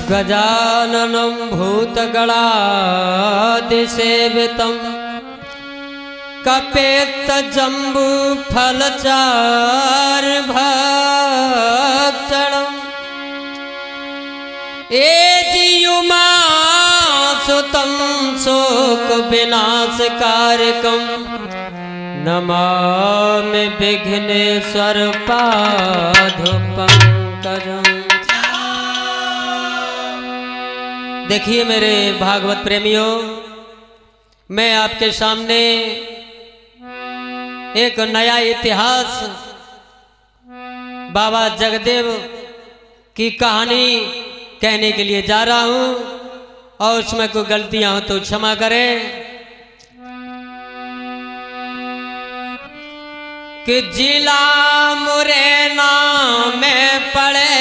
गजाननं भूतगणादिसेवितं कपेत्तजम्बूफलचारुभक्षणम् एजियुमासुतं शोकविनाशकारकं नमामि विघ्नेश्वरपादपङ्कजम्। देखिए मेरे भागवत प्रेमियों, मैं आपके सामने एक नया इतिहास बाबा जगदेव की कहानी कहने के लिए जा रहा हूं, और उसमें कोई गलतियां हो तो क्षमा करें। कि जिला मुरैना में पड़े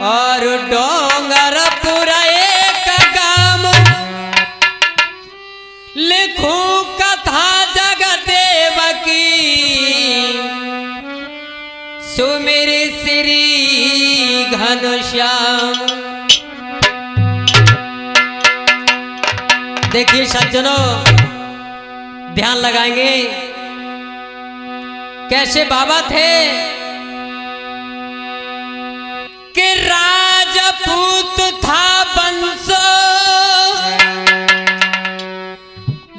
और डोंगरपुर एक गांव, लिखूं कथा जगदेव की, सुमिर श्री घनश्याम। देखिए सज्जनों, ध्यान लगाएंगे कैसे बाबा थे कि राजपूत था वंश,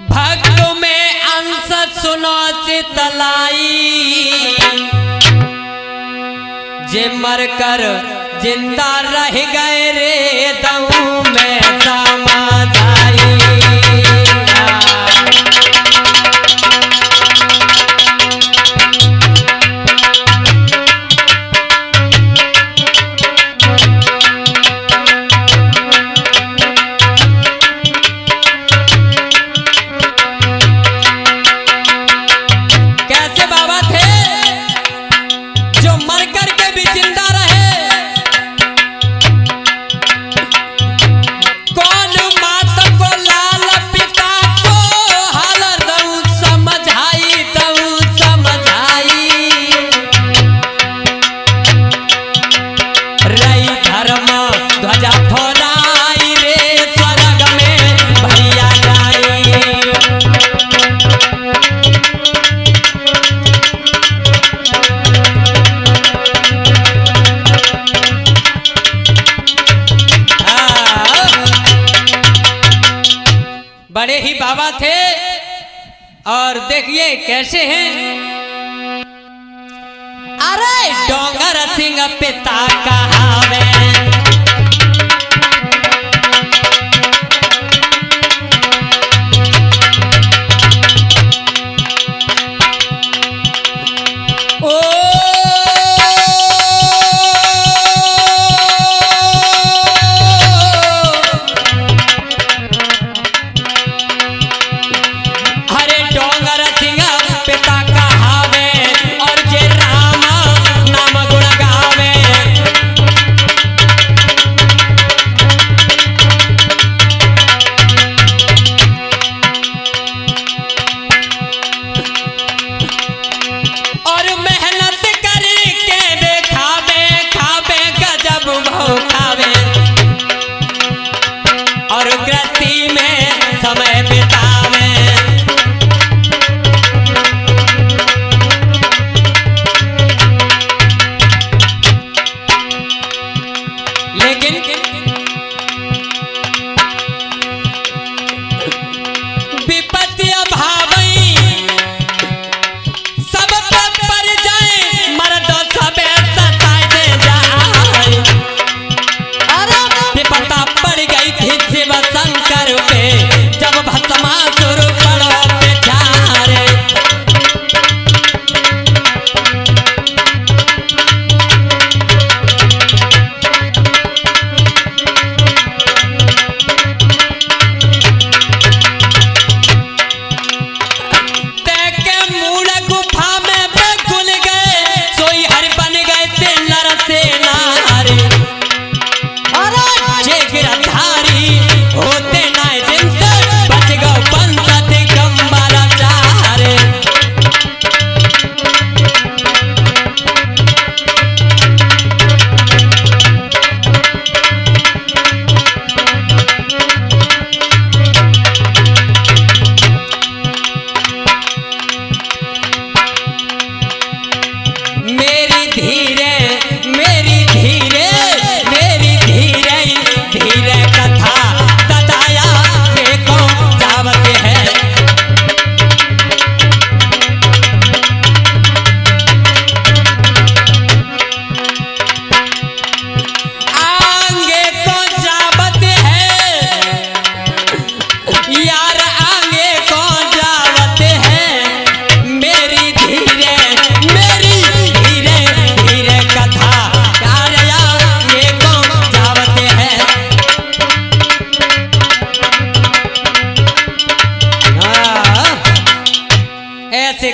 भक्त में अंश सुनो चितलाई, जे मरकर जिंदा रह गए रे दऊ में समाधाई। बड़े ही बाबा थे, और देखिए कैसे हैं। अरे डोंगर सिंह पिता कहावे,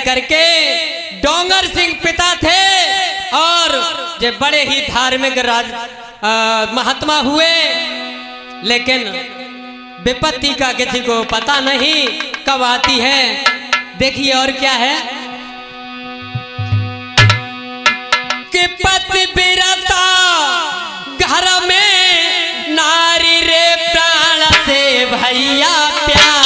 करके डोंगर सिंह पिता थे और जो बड़े ही धार्मिक महात्मा हुए, लेकिन विपत्ति का किसी को पता नहीं कब आती है। देखिए और क्या है कि पति बिरता घर में नारी रे प्राण से भैया प्यारी।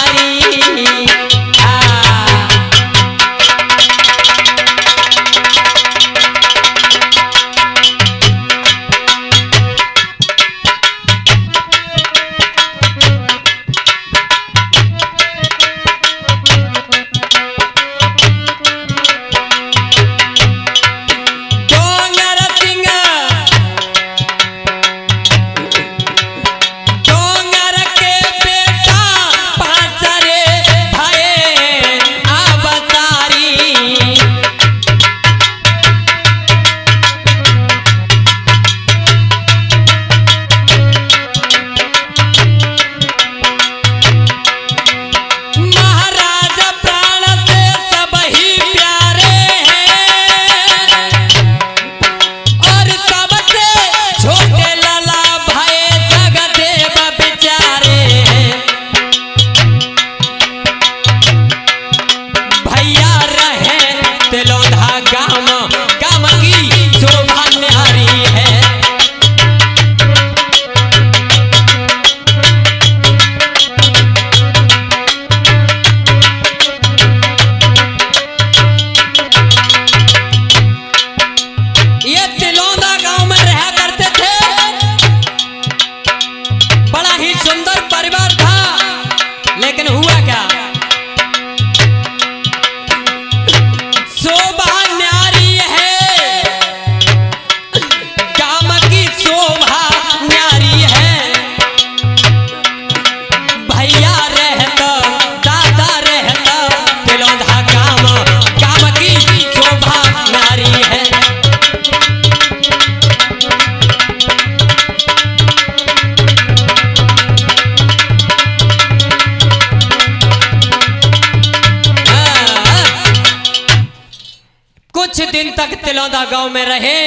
कुछ दिन तक तिलौदा गांव में रहे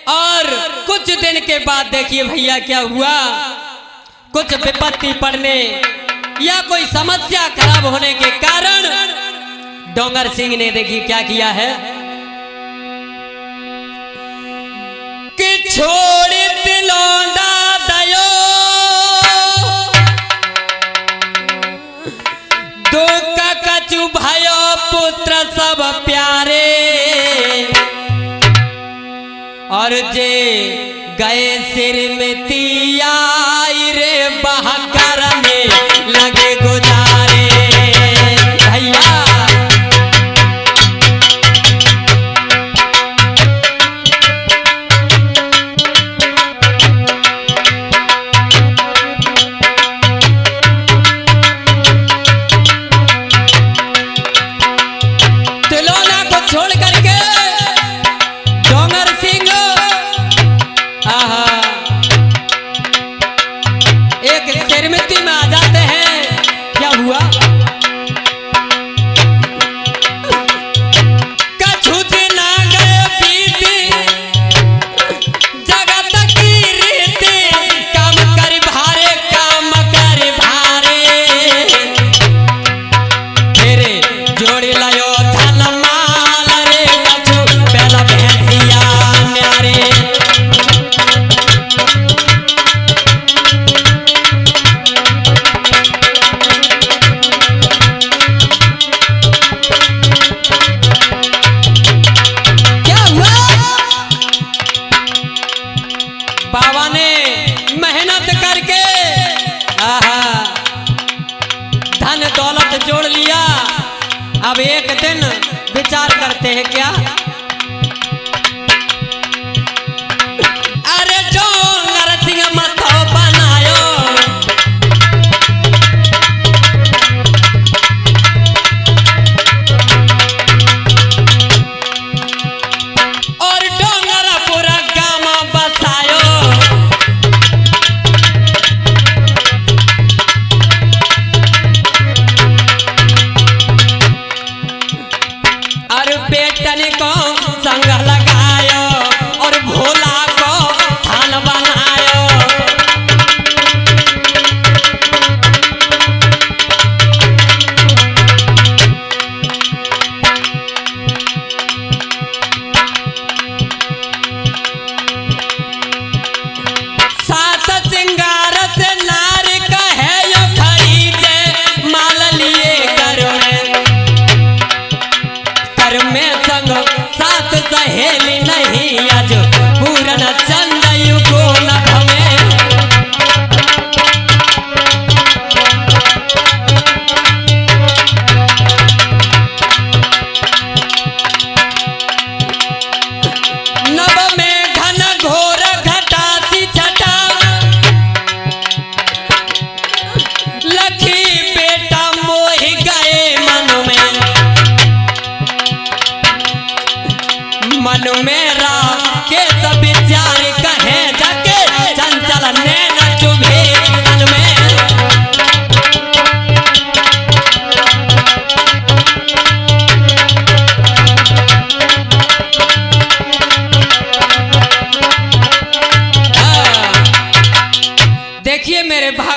और कुछ दिन के बाद देखिए भैया क्या हुआ, कुछ विपत्ति पड़ने या कोई समस्या खराब होने के कारण डोंगर सिंह ने देखिए क्या किया है कि छोड़ तिलौदा दयो दो का कछु भयो पुत्र सब प्यारे, और जे गए सिर में तिया रे बहकर में लगे गुजारे। भैया तिलौदा को छोड़ करके डोंगर सिंह एक सिरमिती में आ जाते हैं। क्या हुआ कछु दिन आ गए बीती जगत की रीति, काम कर भारे काम कर भारे, तेरे जोड़ी लायो धन माल रे कछु बेला भैंसिया न्यारे। बाबा ने मेहनत करके धन दौलत जोड़ लिया। अब एक दिन विचार करते हैं क्या, अरे डोंगर सिंह मत बनायो और डोंगर पूरा गांव बसायो,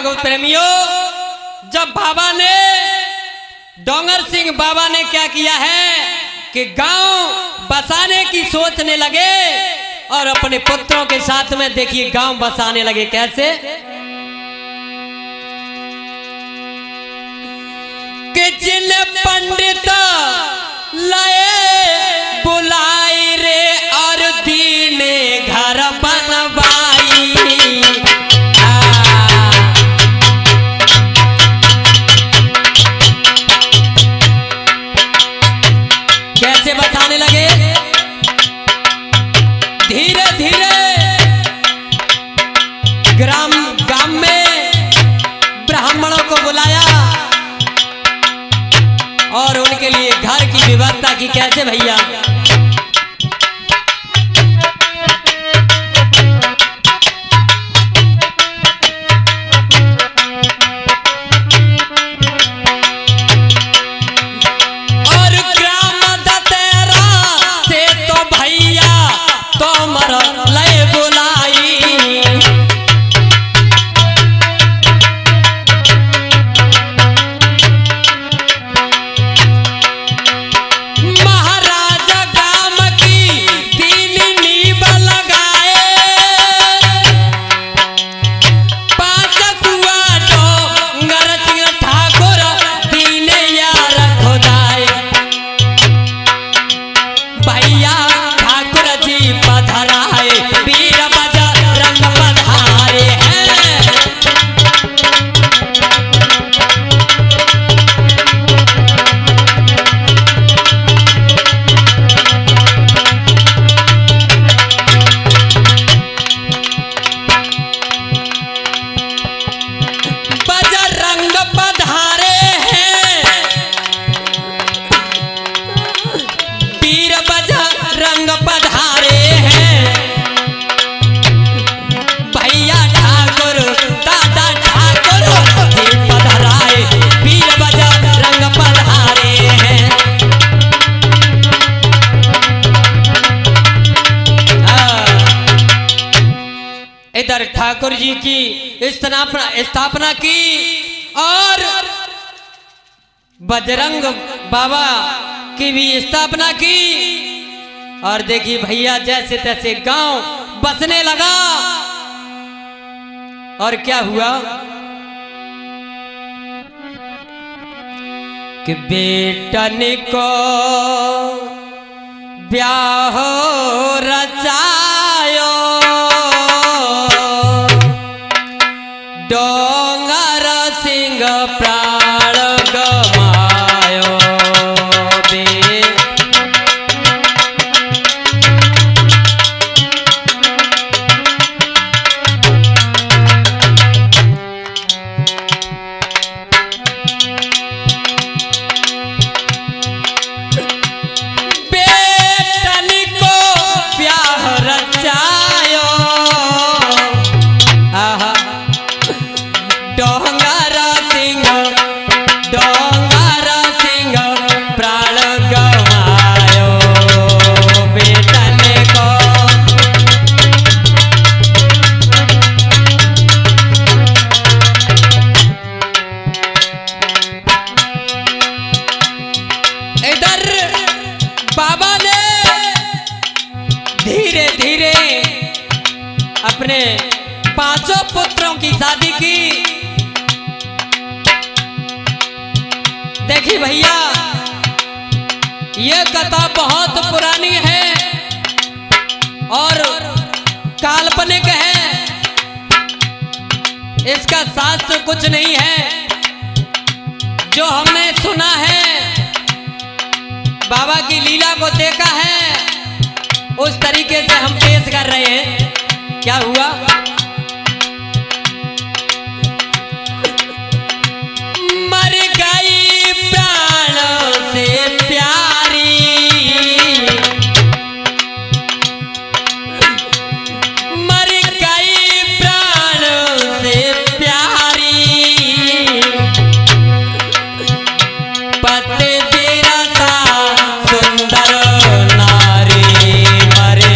भागवत प्रेमियों, जब बाबा ने डोंगर सिंह बाबा ने क्या किया है कि गांव बसाने की सोचने लगे और अपने पुत्रों के साथ में देखिए गांव बसाने लगे। कैसे कि जिन पंडित लाए बुलाई रे और दीने घर बनवाई। कैसे बताने लगे, धीरे धीरे गांव में ब्राह्मणों को बुलाया और उनके लिए घर की व्यवस्था की। कैसे भैया, और ग्राम दतेरा से तो भैया तोमर लय बुलाई। इधर ठाकुर जी की स्थापना की और बजरंग बाबा की भी स्थापना की। और देखिए भैया जैसे तैसे गांव बसने लगा। और क्या हुआ कि बेटन को ब्याह रचायो डोंगर सिंह प्राण गमायो बे। बेटन को ब्याह रचायो आहा डोंगर सिंह प्राण गवायो बेटन को। इधर बाबा ने धीरे धीरे अपने 5 पुत्रों की शादी की। देखिए भैया ये कथा बहुत पुरानी है और काल्पनिक है, इसका शास्त्र कुछ नहीं है। जो हमने सुना है, बाबा की लीला को देखा है, उस तरीके से हम पेश कर रहे हैं। क्या हुआ, मर गई प्राण से प्यारी, मर गई प्राण से प्यारी, पति तेरा था सुंदर नारी मरे।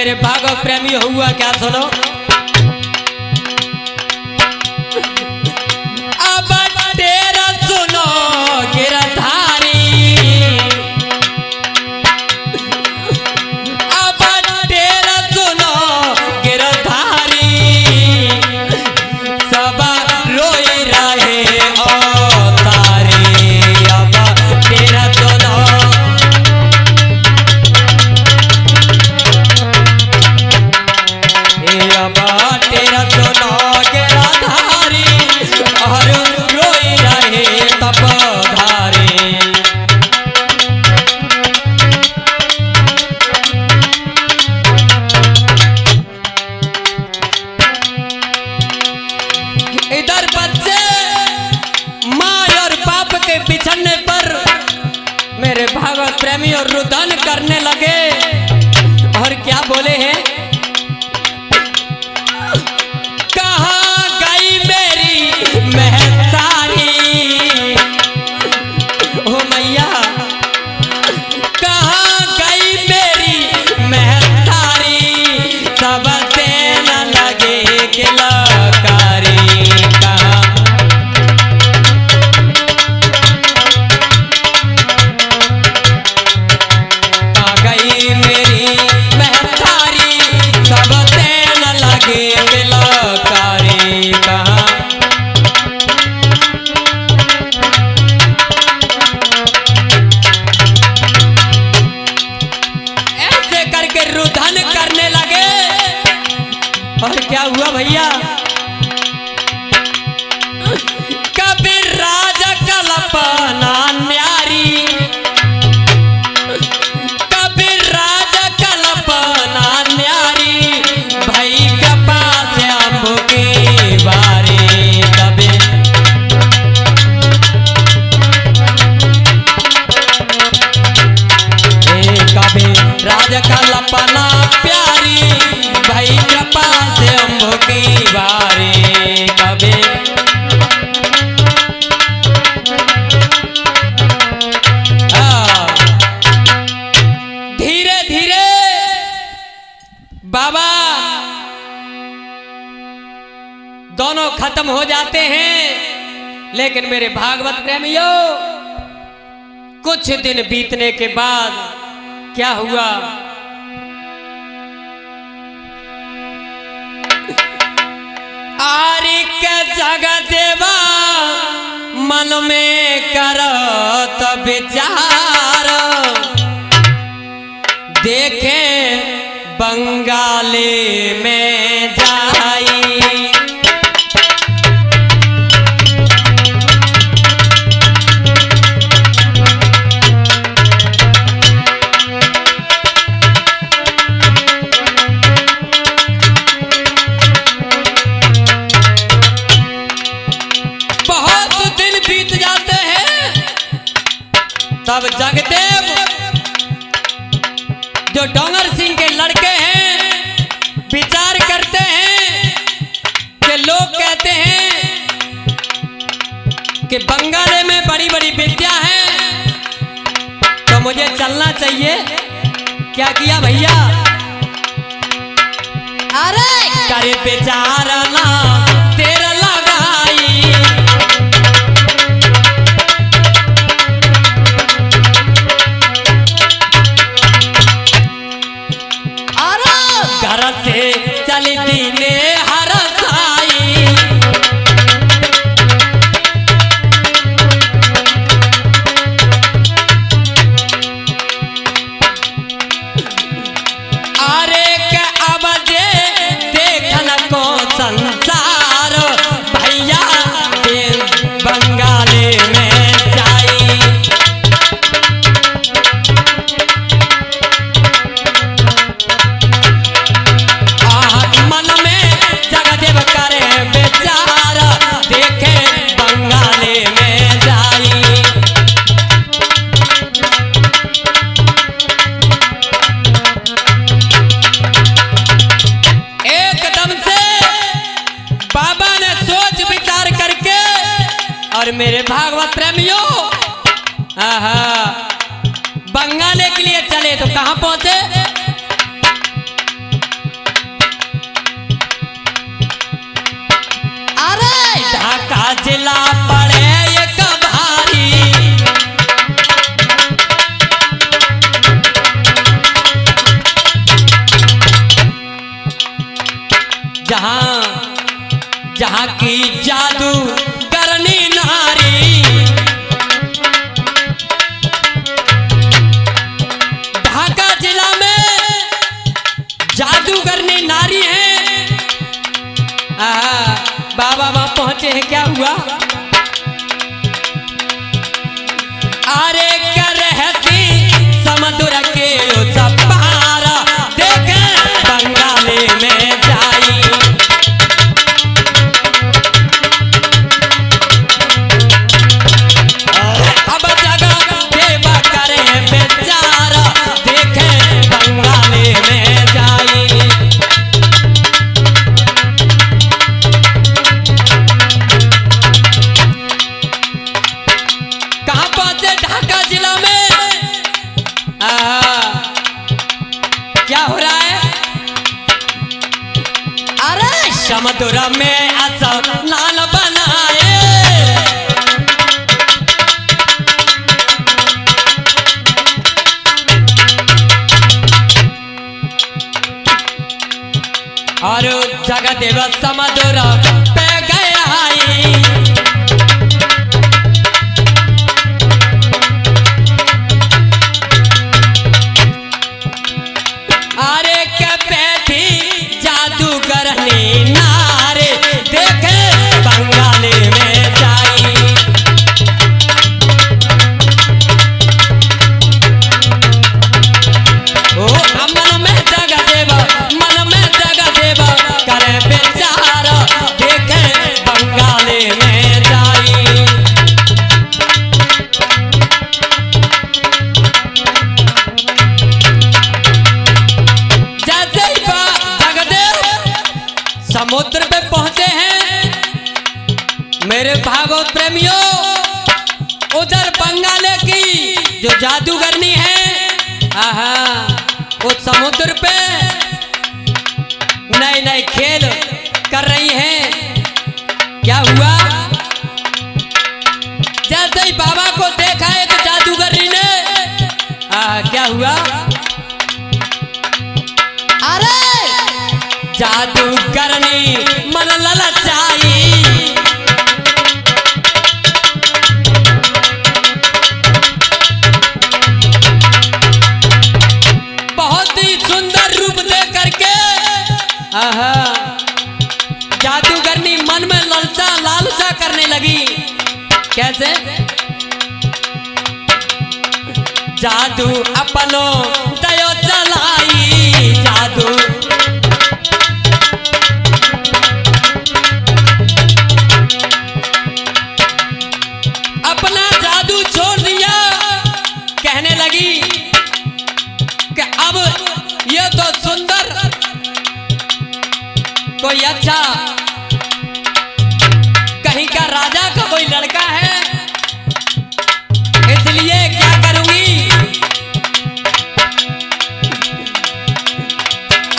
मेरे भागवत प्रेमी हुआ क्या सुनो। अब तेरा सुनो गिरधारी, अब तेरा सुनो गिरधारी, सब रोई रहे ओ तारे। अब तेरा सुनो, अब तेरा सुनो गिरधारी, और रोई रहे तपधारी। इधर बच्चे माँ और बाप के बिछड़ने पर मेरे भागवत प्रेमी और रुदन करने लगे। और क्या बोले हैं, कहाँ गई मेरी महतारी, ओ मैया कहाँ गई मेरी महतारी, सब देना लगे किलकारी। कहाँ गई मेरी महतारी, सब देना लगे किलकारी। कहाँ ऐसे करके रुदन करने लगे। और क्या हुआ भैया, कभी राजा कल्पना न्यारी, कभी राजा कल्पना न्यारी, भाई कृपा से अम्बु की बारी। कभी कभी राजा कल्पना प्यारी, भाई कृपा से अम्बु की बारी। कभी धीरे धीरे बाबा दोनों खत्म हो जाते हैं। लेकिन मेरे भागवत प्रेमियों, कुछ दिन बीतने के बाद क्या हुआ, आरी के जगदेवा मन में करत विचार, देखे बंगाली में जाई। बहुत दिन बीत जाते हैं, तब जगदेव जो डोंगर सिंह के लड़के हैं विचार करते हैं कि लोग कहते हैं कि बंगाली में बड़ी बड़ी विद्या है, तो मुझे चलना चाहिए। क्या किया भैया, अरे करे विचार ना तेरा लगाई, घर से चली दीने हर साई, अरे के अब जे देखन को संसार, भैया बंगाली में जाई। मन में जगदेव करे विचार, देखे बंगाली में जाई। एकदम से बाबा ने सोच विचार करके, और मेरे भागवत प्रेमियों बंगाली के लिए चले तो कहां पहुंचे, जहाँ की जादू करनी नारी, ढाका जिला में जादू करनी नारी है। बाबा वहां पहुंचे हैं, क्या हुआ? अरे करहती समुद्र के सपारा देखे बंगाली में जाई। अब जगह देवा करे बेचारा देखे बंगाली में जाई। कहाँ पहुंचे? ढाका जिला में। क्या हो रहा है? अरे समुद्र में ऐसा नाल बनाए, और जगदेव समुद्र पे गया आई। अरे के बैठी जादू करनी नारे देखे बंगाली में जाई। ओ मन में जगदेव, मन में जगदेव करे बेचारा देखे बंगाली में जाई। जैसे ही जगदेव समुद्र पे पहुंचे हैं, मेरे भागवत प्रेमियों, उधर बंगाले की जो जादूगरनी है, वो समुद्र पे नए नए खेल कर रही हैं। क्या हुआ? जैसे ही बाबा को देखा है तो जादूगरनी ने क्या हुआ? अरे जादू करनी मन ललचाई। बहुत ही सुंदर रूप देख करके जादूगरनी मन में लालसा करने लगी। कैसे? जादू अपनो दयो चलाई, जादू अपना जादू छोड़ दिया। कहने लगी कि अब ये तो सुंदर कोई अच्छा कहीं का राजा का कोई लड़का है, इसलिए क्या करूंगी?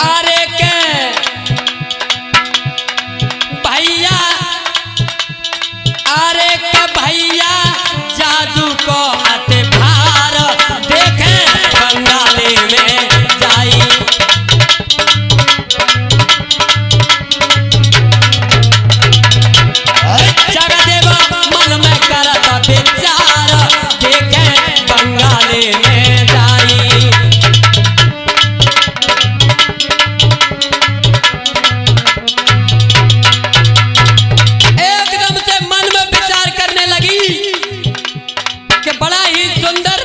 अरे के भैया, अरे के भैया जादू को आते भार देखे बंगाली में जाई। जगदेव मन में करता विचार देखे बंगाली में जाई। एकदम से मन में विचार करने लगी कि बड़ा ही सुंदर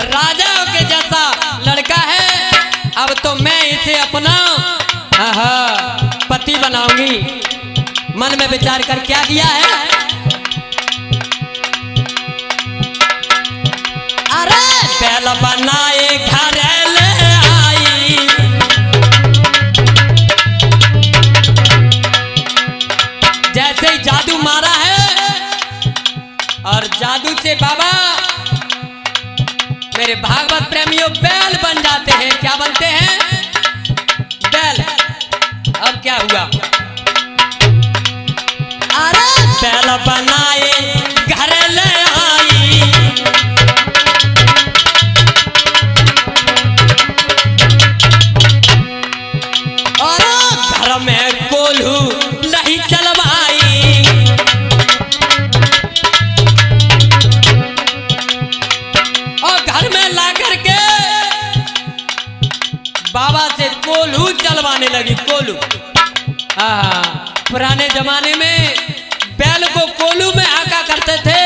राजा के जैसा लड़का है, अब तो मैं इसे अपना पति बनाऊंगी। मन में विचार कर क्या किया है? अरे बैल बनाए घर ले आई। जैसे ही जादू मारा है और जादू से बाबा मेरे भागवत प्रेमियों बैल बन जाते हैं। क्या बनते हैं? बैल। अब क्या हुआ? अरे बैल बनाए घर ले आई। और घर में कोल्हू आने लगी कोलू। पुराने जमाने में बैल को कोलू में हाका करते थे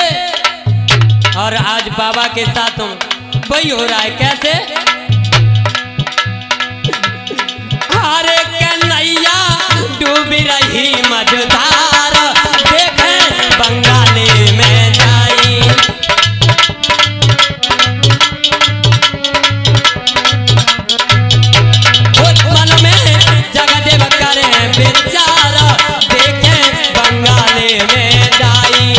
और आज बाबा के साथ वही हो रहा है। कैसे? अरे कन्हैया डूबी रही मझधार, देखे बंगाली में जाई। मन में जगदेव करे विचार, देखे बंगाली में जाई।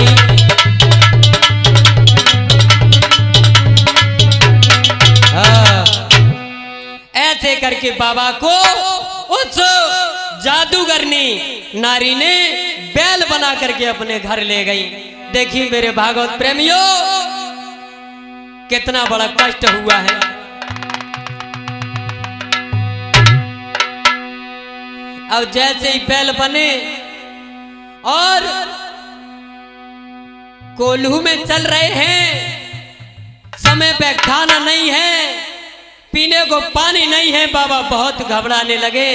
ऐसे करके बाबा को उस जादूगरनी नारी ने बैल बना करके अपने घर ले गई। देखिए मेरे भागवत प्रेमियों, कितना बड़ा कष्ट हुआ है। अब जैसे ही बैल बने और कोल्हू में चल रहे हैं, समय पे खाना नहीं है, पीने को पानी नहीं है, बाबा बहुत घबराने लगे।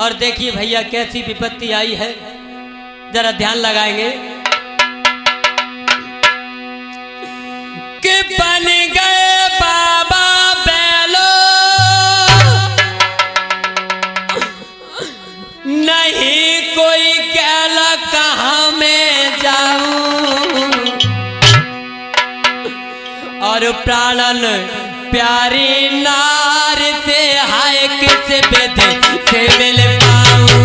और देखिए भैया कैसी विपत्ति आई है, जरा ध्यान लगाएंगे कि बन गए बाबा बैलो, नहीं कोई गैला कहाँ में जाऊं, और प्राणन प्यारी नार से हाय किस बेद से मिल पाऊं।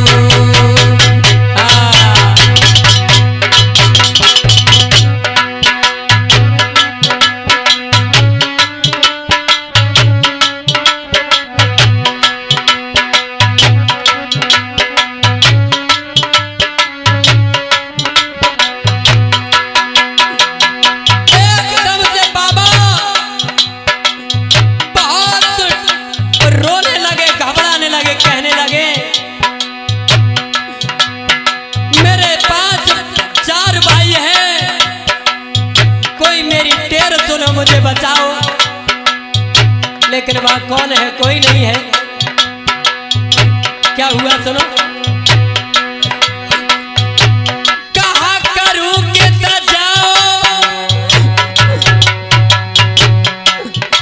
मुझे बचाओ, लेकिन वहां कौन है? कोई नहीं है। क्या हुआ सुनो। कहा करूं कि जाओ,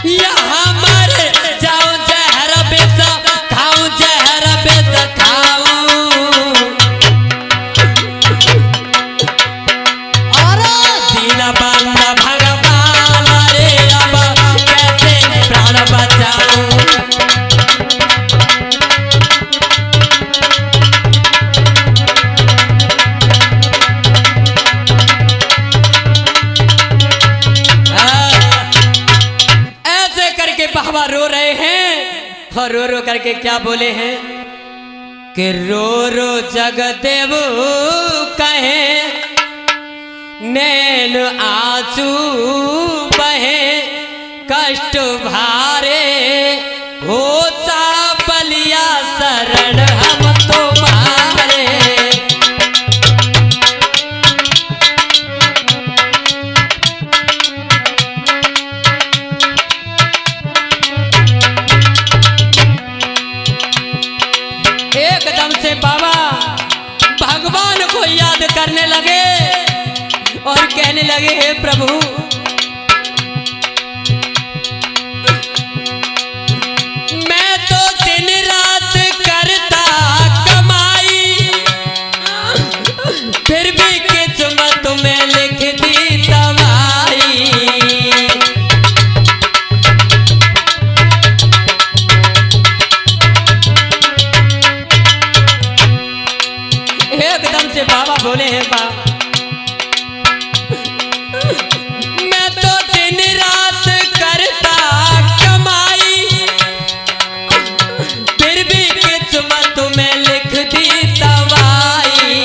यहाँ मर जाओ, जहर बेच खाऊं, जहर बेच खाऊं। और दीना बंदा बाबा रो रहे हैं और रो रो करके क्या बोले हैं कि रो रो जगदेव कहे, नैन आंसू बहे, कष्ट भारे होता बलिया शरण हम तुम्हारे। एकदम से बाबा भगवान को याद करने लगे और कहने लगे, हे प्रभु, मैं तो दिन रात करता कमाई, फिर भी किस्मत में लिख दी तबाही। एकदम से बाबा बोले हैं, मैं तो दिन रात करता कमाई, फिर भी किस्मत में लिख दी तबाही।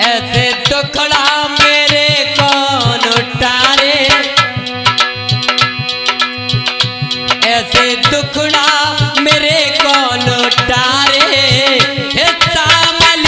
ऐसे दुखड़ा मेरे कौन उतारे, ऐसे दुखड़ा मेरे कौन उतारे। सामल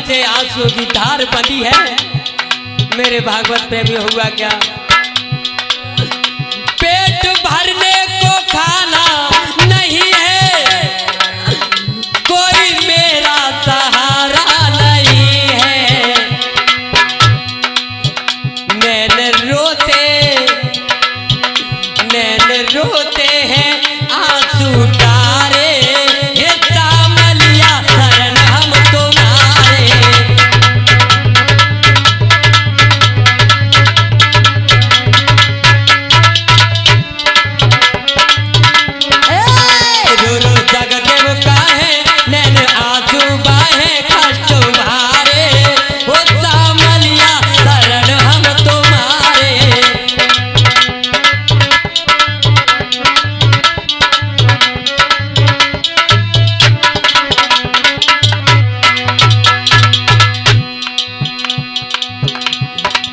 से आंसू की धार बनी है। मेरे भागवत प्रेमी हुआ क्या, पेट भरने को खाना नहीं है, कोई मेरा सहारा नहीं है। नैन रोते हैं आंसू तारे, हे सामलिया शरण हम तुम्हारे। रो रो जगदेव काहे नैन आंसू बाहे कष्ट भारे, हो सामलिया शरण हम तुम्हारे।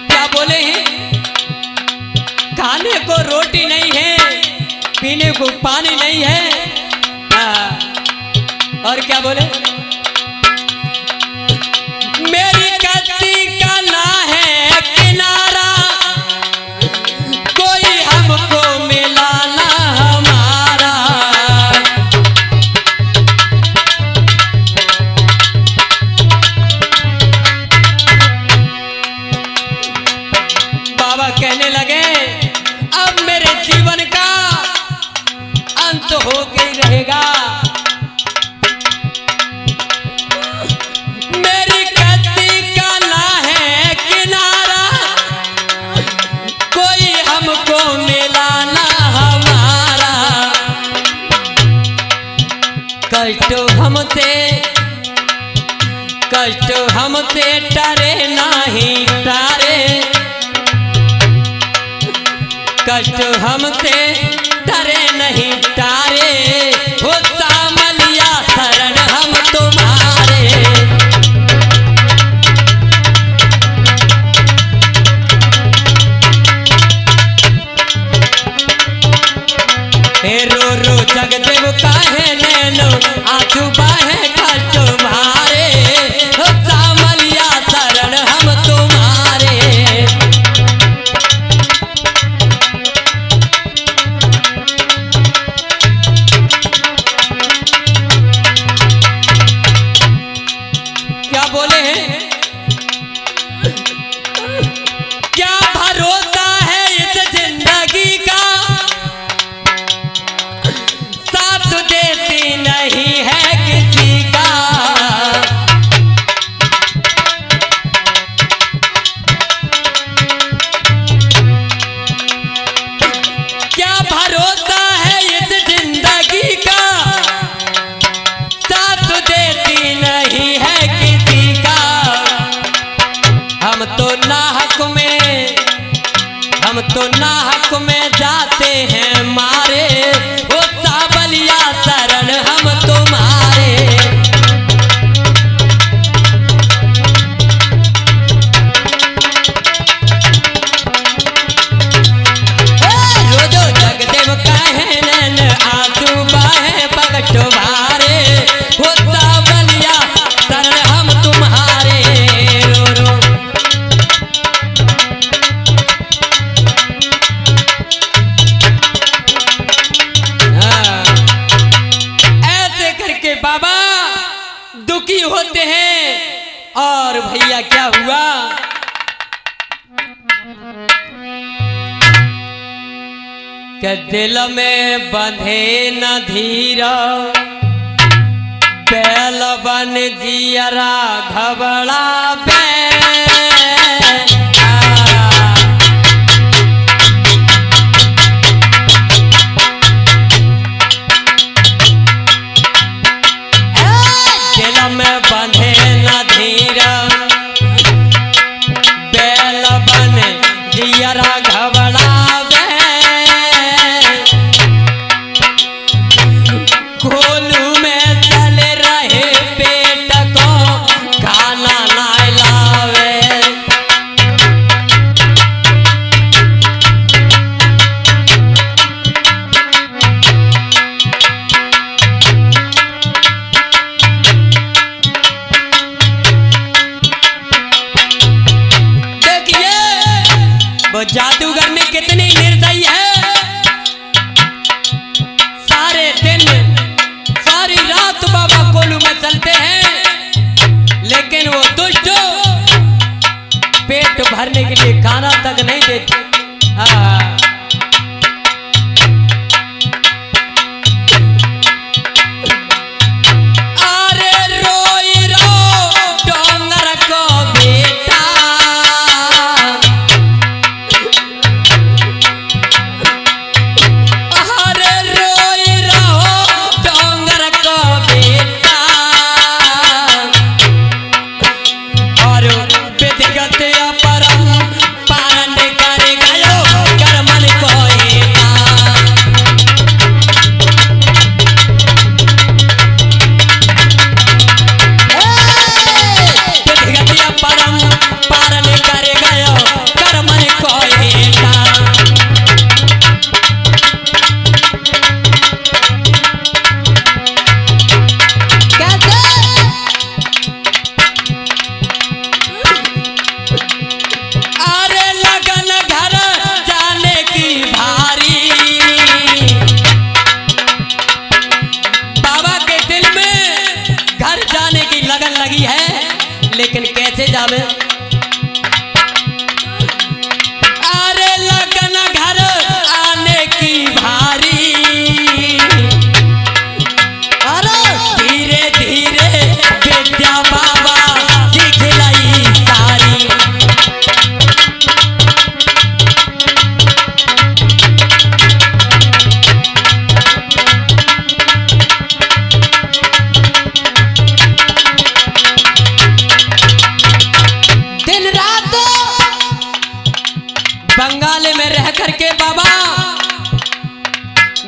क्या बोले हैं, खाने को रोटी नहीं है, पीने को पानी नहीं है, और क्या बोले, मेरी कश्ती का ना है किनारा, कोई हमको मिला ना हमारा। बाबा कहने लगे अब मेरे जीवन का अंत हो गई रहेगा। मेरी कश्ती का ना है किनारा, कोई हमको मिला ना हमारा। कष्ट हमसे टरे नहीं तारे, कष्ट हमसे डरे नहीं तारे, हो सामलिया शरण हम तुम्हारे। रो रो जगदेव काहे नैनो आंसू बाहे कष्ट भारे, हो सामलिया शरण हम तुम्हारे। क्या बोले हैं, क्या भरोसा है इस जिंदगी का, साथ देती नहीं है किसी का। क्या भरोसा है इस जिंदगी का, साथ देती नहीं है किसी का। हम तो नाहक में जाते हैं मारे, वो साबलिया शरण हम तुम्हारे। रोजो जगदेव काहे नैन आंसू बाहे पगट भारे, वो साबलिया शरण हम तुम्हारे। रो रो बाबा दुखी होते हैं। और भैया क्या हुआ, कि दिल में बंधे न धीरा, बैल बन जियरा घबरावे। में बंधे न धीरा, बैल बन जियरा घबरावे। खोलू में चल रहे पेट को खाना ना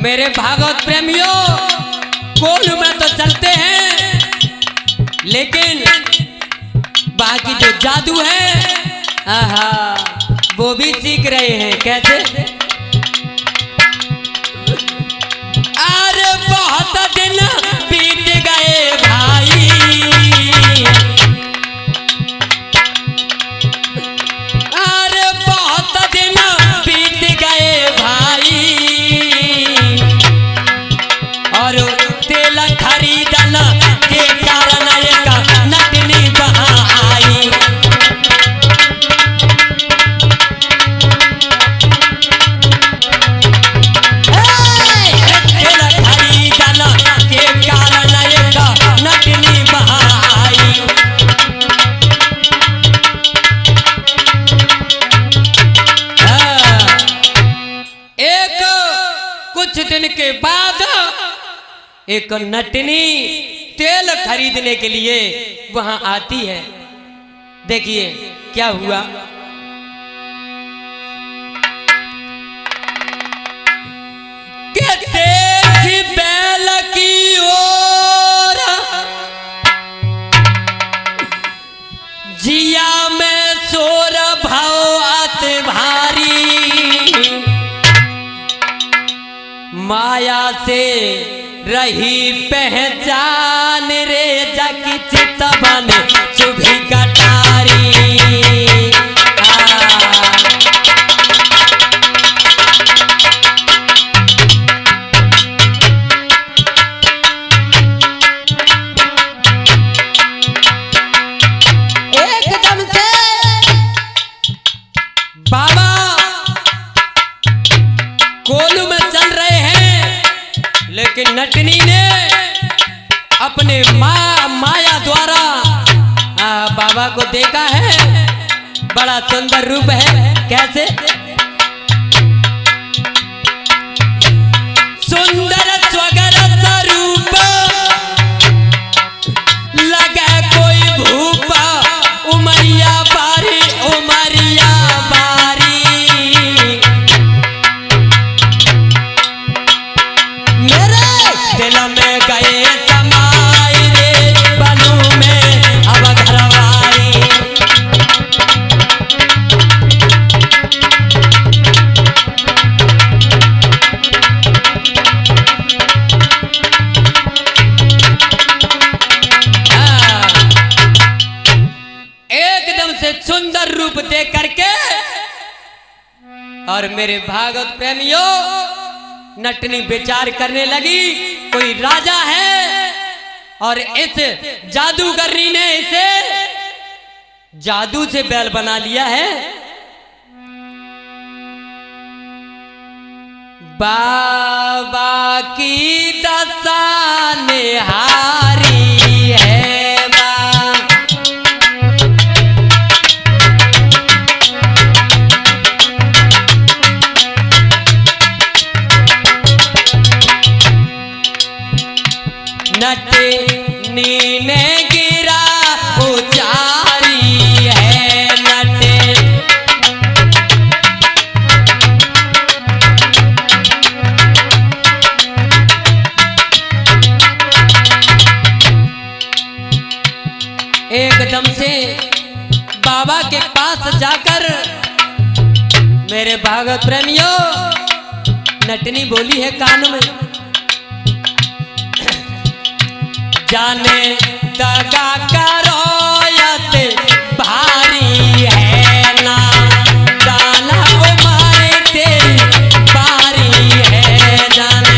मेरे भागवत प्रेमियों, कोल में तो चलते हैं, लेकिन बाकी जो जादू है, आहा, वो भी सीख रहे हैं। कैसे? अरे बहुत दिन बीत गए भाई, अरे बहुत दिन बीत गए भाई, और तेल खरीदना के कारण एक नटनी वहाँ आई। कुछ दिन के बाद एक नटनी तेल खरीदने के लिए वहां आती है। देखिए क्या हुआ। देखी बैल की ओर जिया में शोर भौत भारी, माया से रही पहचान रे जाकी चितवन चुभी कटारी। एकदम से बाबा कोलू में चल रहे हैं, लेकिन नटनी ने अपने माया द्वारा बाबा को देखा है। बड़ा सुंदर रूप है। कैसे? सुंदर स्वगर स्वरूप लगे कोई भूपा, उमरिया बारी उमरिया बारी, मेरे दिल में गए समाई रे बनू में अब घरवाई। एकदम से सुंदर रूप देख करके और मेरे भागवत प्रेमियों, नटनी विचार करने लगी कोई राजा है और इस जादूगरनी ने इसे जादू से बैल बना लिया है। बाबा की दशा निहारी है मां, नटनी ने गिरा उचारी है नटे। एकदम से बाबा के पास जाकर मेरे भागवत प्रेमियों, नटनी बोली है कान में, जाने दगा करोयत भारी है ना, जाना उमारे तेरी बारी है जाने।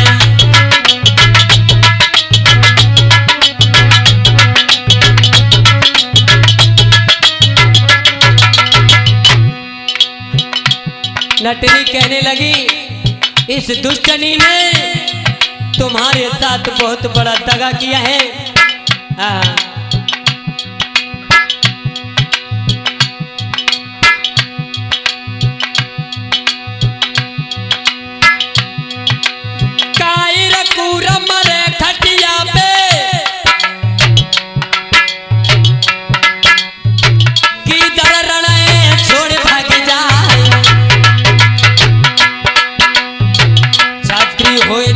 नटनी कहने लगी, इस दुष्टनी ने तुम्हारे साथ बहुत बड़ा दगा किया है। कायर कूरम रे खटिया पे किधर रणे छोड़ भाग जाए, छात्री होए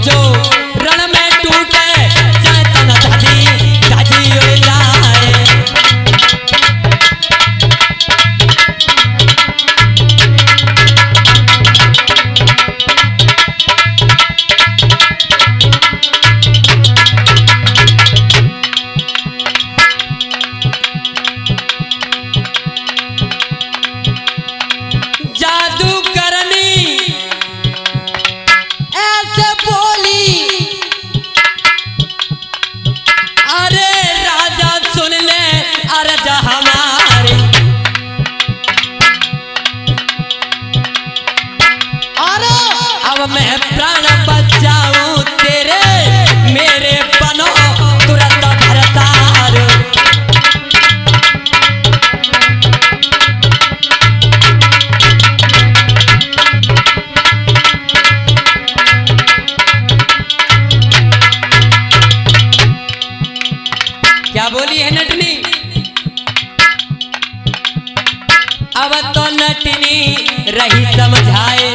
अब मैं प्राण बचाऊं तेरे, मेरे बनो तुरंत भरतार। क्या बोली है नटनी? अब तो नटनी रही समझाए,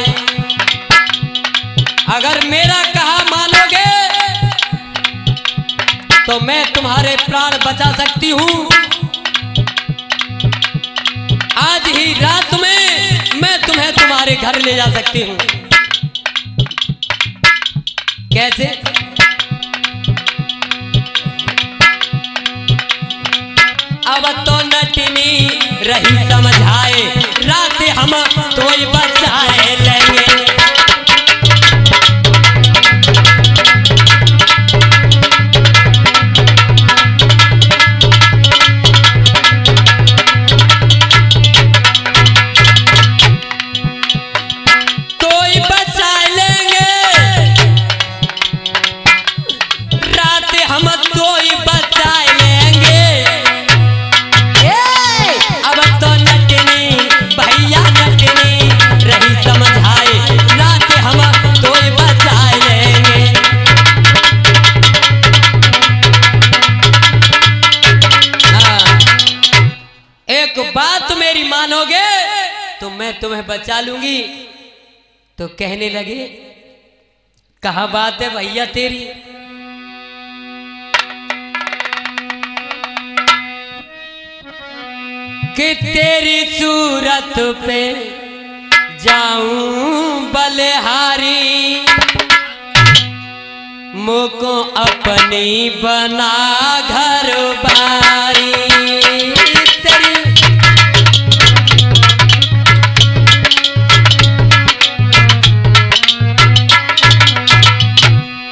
अगर मेरा कहा मानोगे तो मैं तुम्हारे प्राण बचा सकती हूं। आज ही रात में मैं तुम्हें तुम्हारे घर ले जा सकती हूं। कैसे? अब तो नटनी रही समझाए, रात हम तो बचाए लेंगे। तो बचा लेंगे, रात हम तो बचाए लेंगे। एक बात मेरी मानोगे तो मैं तुम्हें बचा लूंगी। तो कहने लगे, कहा बात है भैया तेरी? कि तेरी सूरत पे जाऊं बलिहारी, मुझको अपनी बना घर बारी।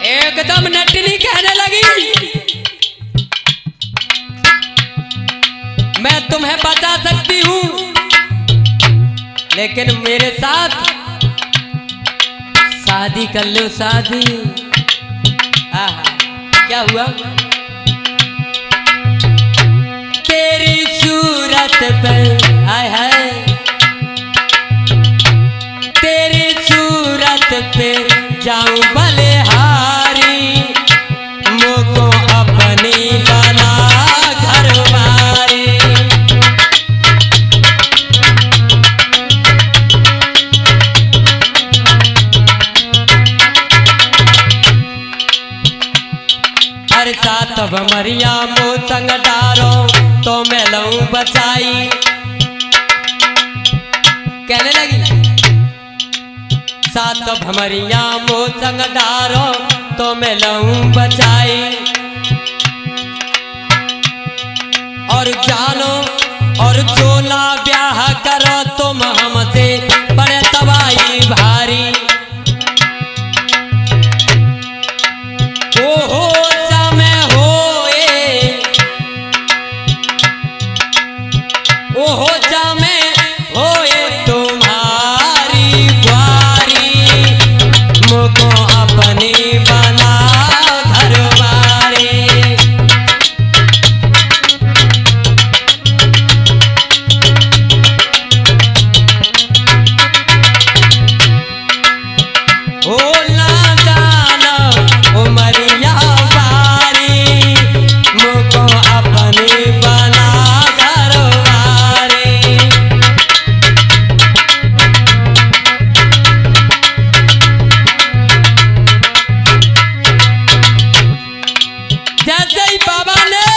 एकदम नटनी कहने लगी, मैं तुम्हें बचा सकती हूं, लेकिन मेरे साथ शादी कर लो। शादी क्या हुआ? तेरी सूरत पर हाय हाय, तेरी सूरत पे जाऊं बलिहारी, मुझको अपनी बना घर बारी। हर साथ भमरिया मो संग डारो, तो मैं लऊं बचाई। कहने लगी, साथ भमरिया मो संग डारो, तो मैं लऊं बचाई। और जानो और चोला ब्याह करो तुम हमसे, बड़े तबाही भारी। ओहो समय होए, ओहो समय होए तुम्हारी बारी, मुझको अपनी बना घर बारी। ओ ना जाना उमरिया बारी, मुझको अपनी बना घर बारी। जैसे ही बाबा ने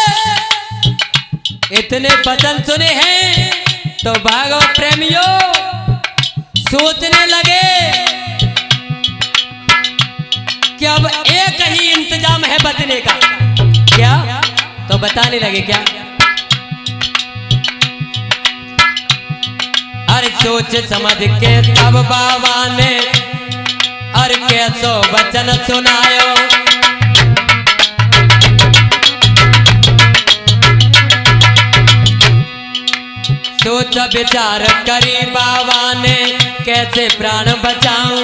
इतने वचन सुने हैं तो भागवत प्रेमियों सोचने लगे कि अब एक ही इंतजाम है बचने का। क्या? तो बताने लगे क्या? अरे सोच समझ के तब बाबा ने और कैसो वचन सुनायो। सोच विचार करी बाबा ने कैसे प्राण बचाऊं।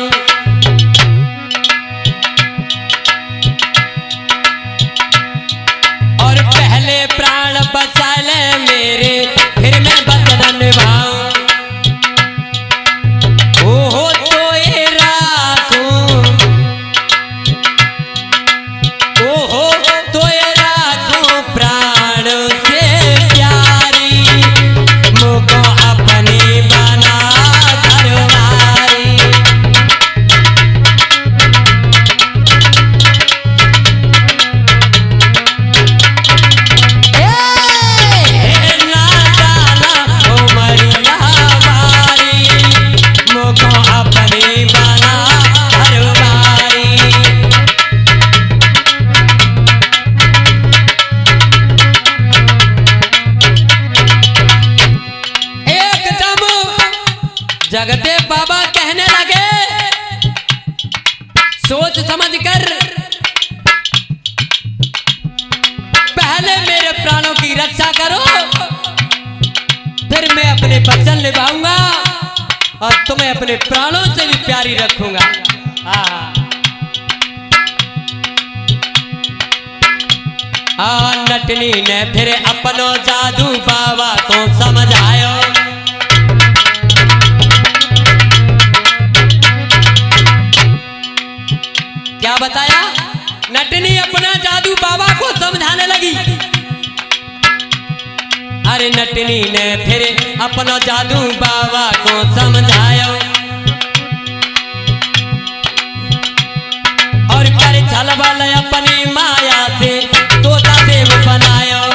सोच समझ कर पहले मेरे प्राणों की रक्षा करो, फिर मैं अपने वचन निभाऊंगा और तुम्हें अपने प्राणों से भी प्यारी रखूंगा। नटनी ने फिर अपनो जादू बाबा को समझायो। क्या बताया? नटनी अपना जादू बाबा को समझाने लगी। अरे नटनी ने फिर अपना जादू बाबा को समझायो और कर छलबल अपनी माया से तोता देव बनायो।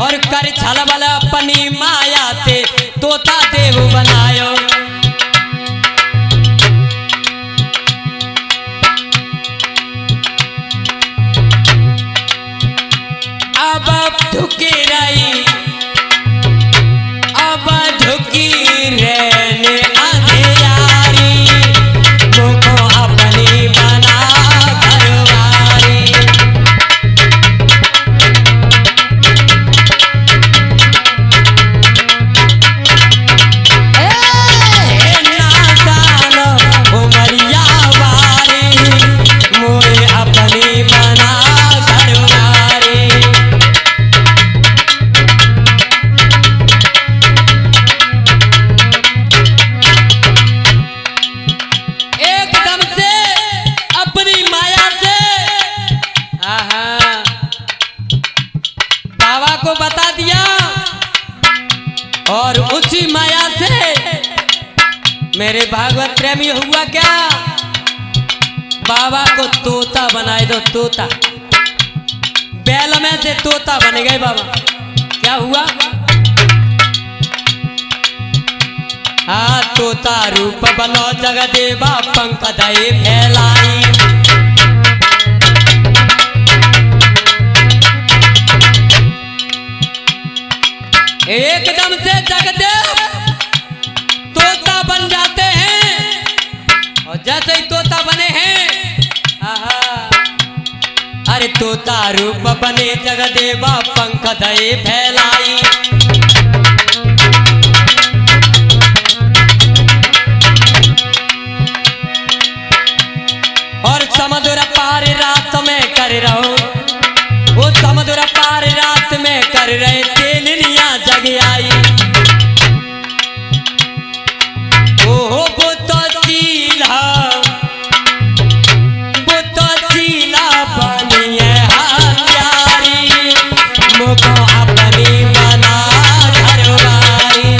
और कर छलबल अपनी माया से तोता देव बनायो। अब झुकी रही, अब झुकी रहने अंधियारी, मुझको अपनी बना घरवारी। नादान उमरिया वारी, मुझे अपनी बना घरवारी। एकदम से अपनी माया से बाबा को बता दिया और उसी माया से मेरे भागवत प्रेमी हुआ क्या, बाबा को तोता बनाए दो। तोता बैल में से तोता बन गए बाबा। क्या हुआ? तोता रूप बनो जगदेवा, पंख दए फैलाई। एकदम से जगदेव तोता बन जाते हैं और जैसे ही तोता बने हैं, अरे तोता रूप बने जगदेवा, पंख दए फैलाई। और समुद्र पार रात में कर रहो, वो समुद्र पार रात में कर रहे तेलिया जग आई। ओहो वो तो चीला, वो तो चीला बनी है हथियारी, मुझको अपनी बना घरवारी।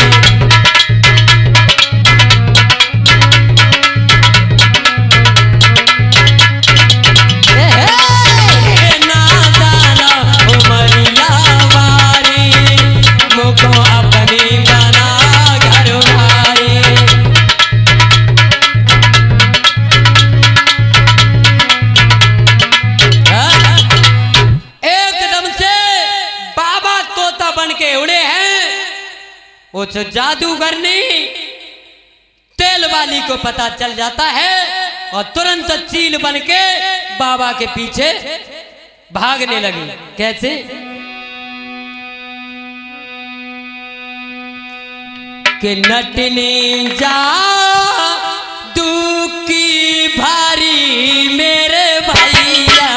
उस जादूगर ने तेल वाली को पता चल जाता है और तुरंत चील बन के बाबा के पीछे भागने लगी। कैसे? कि नटनी जादू की भारी मेरे भैया,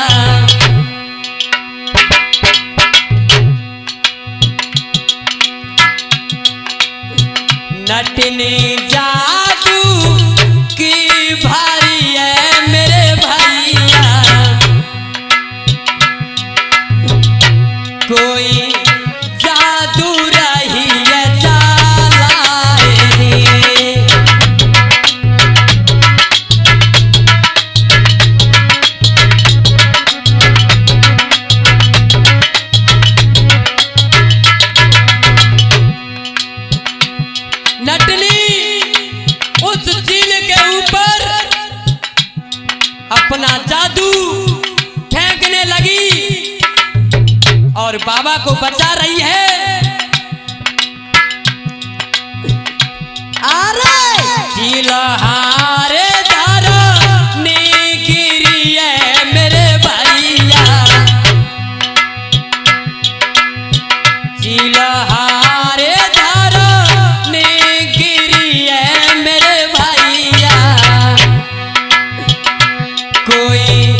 नटनी जादू की भारी है मेरे भैया, कोई जादू रही है चालाए। नटनी उस झील के ऊपर अपना जादू फेंकने लगी और बाबा को बचा रही है। चिल्हारे धरनी गिरी है मेरे भैया, चिल्हारे धरनी गिरी है मेरे भैया, कोई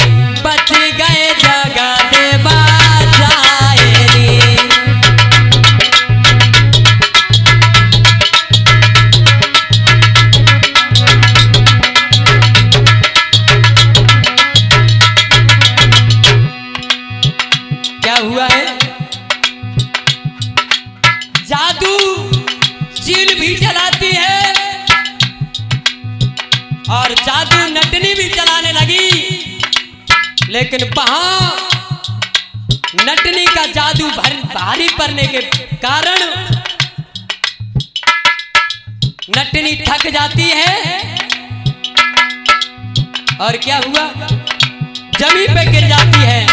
बच गए जगह दे बाजाए रे। क्या हुआ है? जादू चील भी चलाती है और जादू नटनी भी चलाने लगी, लेकिन वहां नटनी का जादू भारी पड़ने के कारण नटनी थक जाती है और क्या हुआ, जमीन पे गिर जाती है।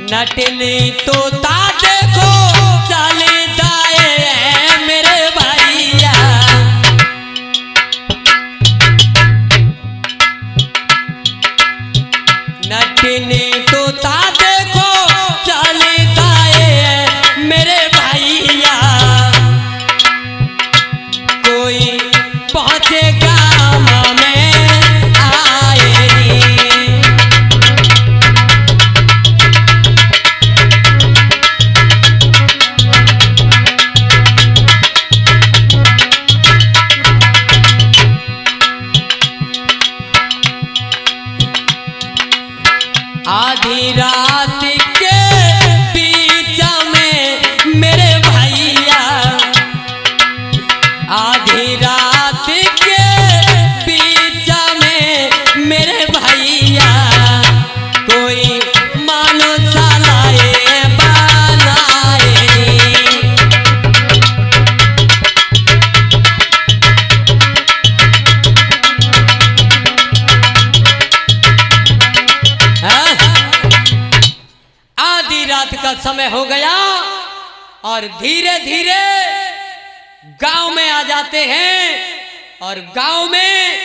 नटनी तोता देखो चले दाए हैं मेरे भैया, नटनी तोता देखो चले दाए हैं मेरे भैया, कोई पहुंचे गाँव में आए रे। आधी रात के बीच में मेरे भैया, आधी रात के बीच में मेरे भैया, कोई मानो सालाए बनाए रे। आधी रात का समय हो गया और धीरे धीरे गांव में आ जाते हैं और गांव में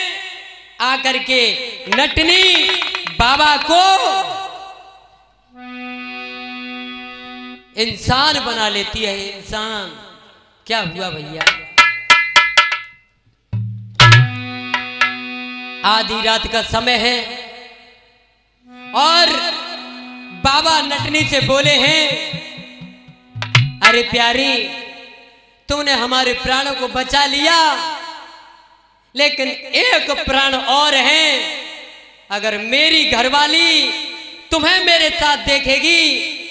आकर के नटनी बाबा को इंसान बना लेती है। इंसान क्या हुआ भैया? आधी रात का समय है और बाबा नटनी से बोले हैं, अरे प्यारी तूने हमारे प्राणों को बचा लिया, लेकिन एक प्राण और है, अगर मेरी घरवाली तुम्हें मेरे साथ देखेगी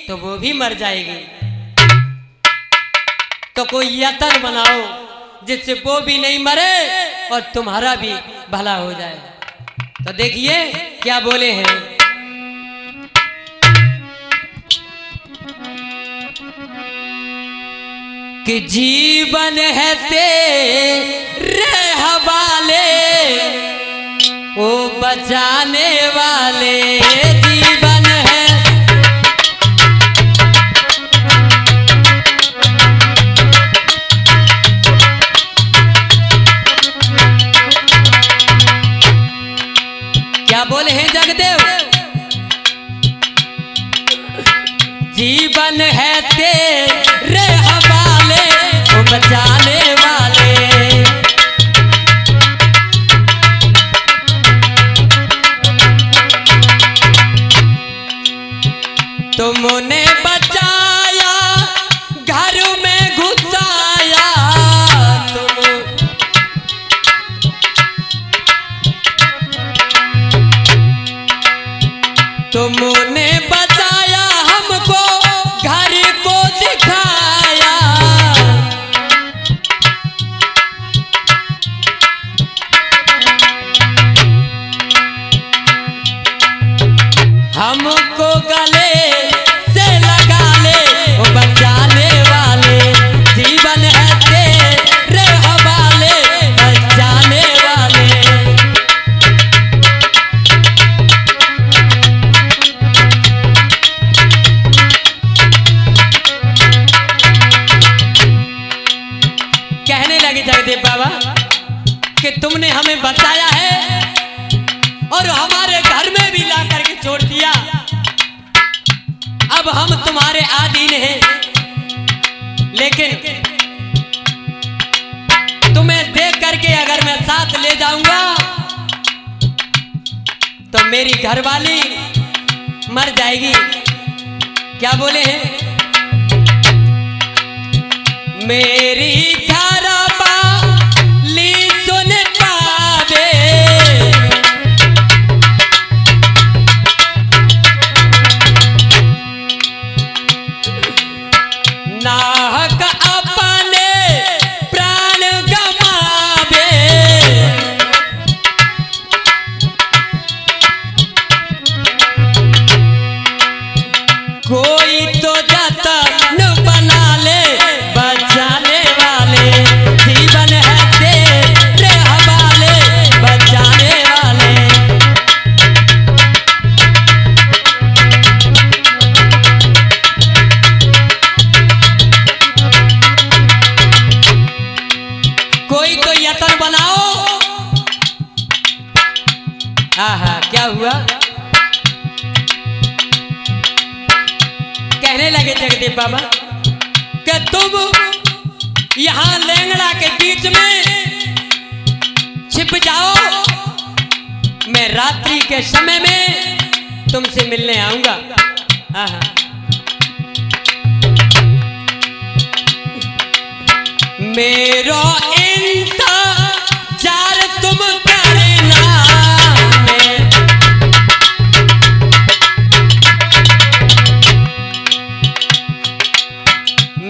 तो वो भी मर जाएगी, तो कोई यतन बनाओ जिससे वो भी नहीं मरे और तुम्हारा भी भला हो जाए। तो देखिए क्या बोले हैं, कि जीवन है तेरे हवाले ओ बचाने वाले, जीवन है क्या बोले हैं जगदेव, जीवन है तेरे हवाले ओ बचाने वाले, तुमने बचाया घर में घुसाया, तुमने बचाया हमको घर को दिखाया, कि तुमने हमें बचाया है और हमारे घर में भी ला करके छोड़ दिया। अब हम तुम्हारे अधीन हैं, लेकिन तुम्हें देख करके अगर मैं साथ ले जाऊंगा तो मेरी घरवाली मर जाएगी। क्या बोले हैं? मेरी घरवाली सुन पावे नाहक अपने प्राण गमावे। कोई तो जतन बना ले बचाने वाले, जीवन है तेरे हवाले बचाने वाले। कोई तो यतन बनाओ। आहा, क्या हुआ? कहने लगे जगदेव बाबा कि तुम यहां लेंगड़ा के बीच में छिप जाओ, मैं रात्रि के समय में तुमसे मिलने आऊंगा। मेरो इंतजार तुम करना,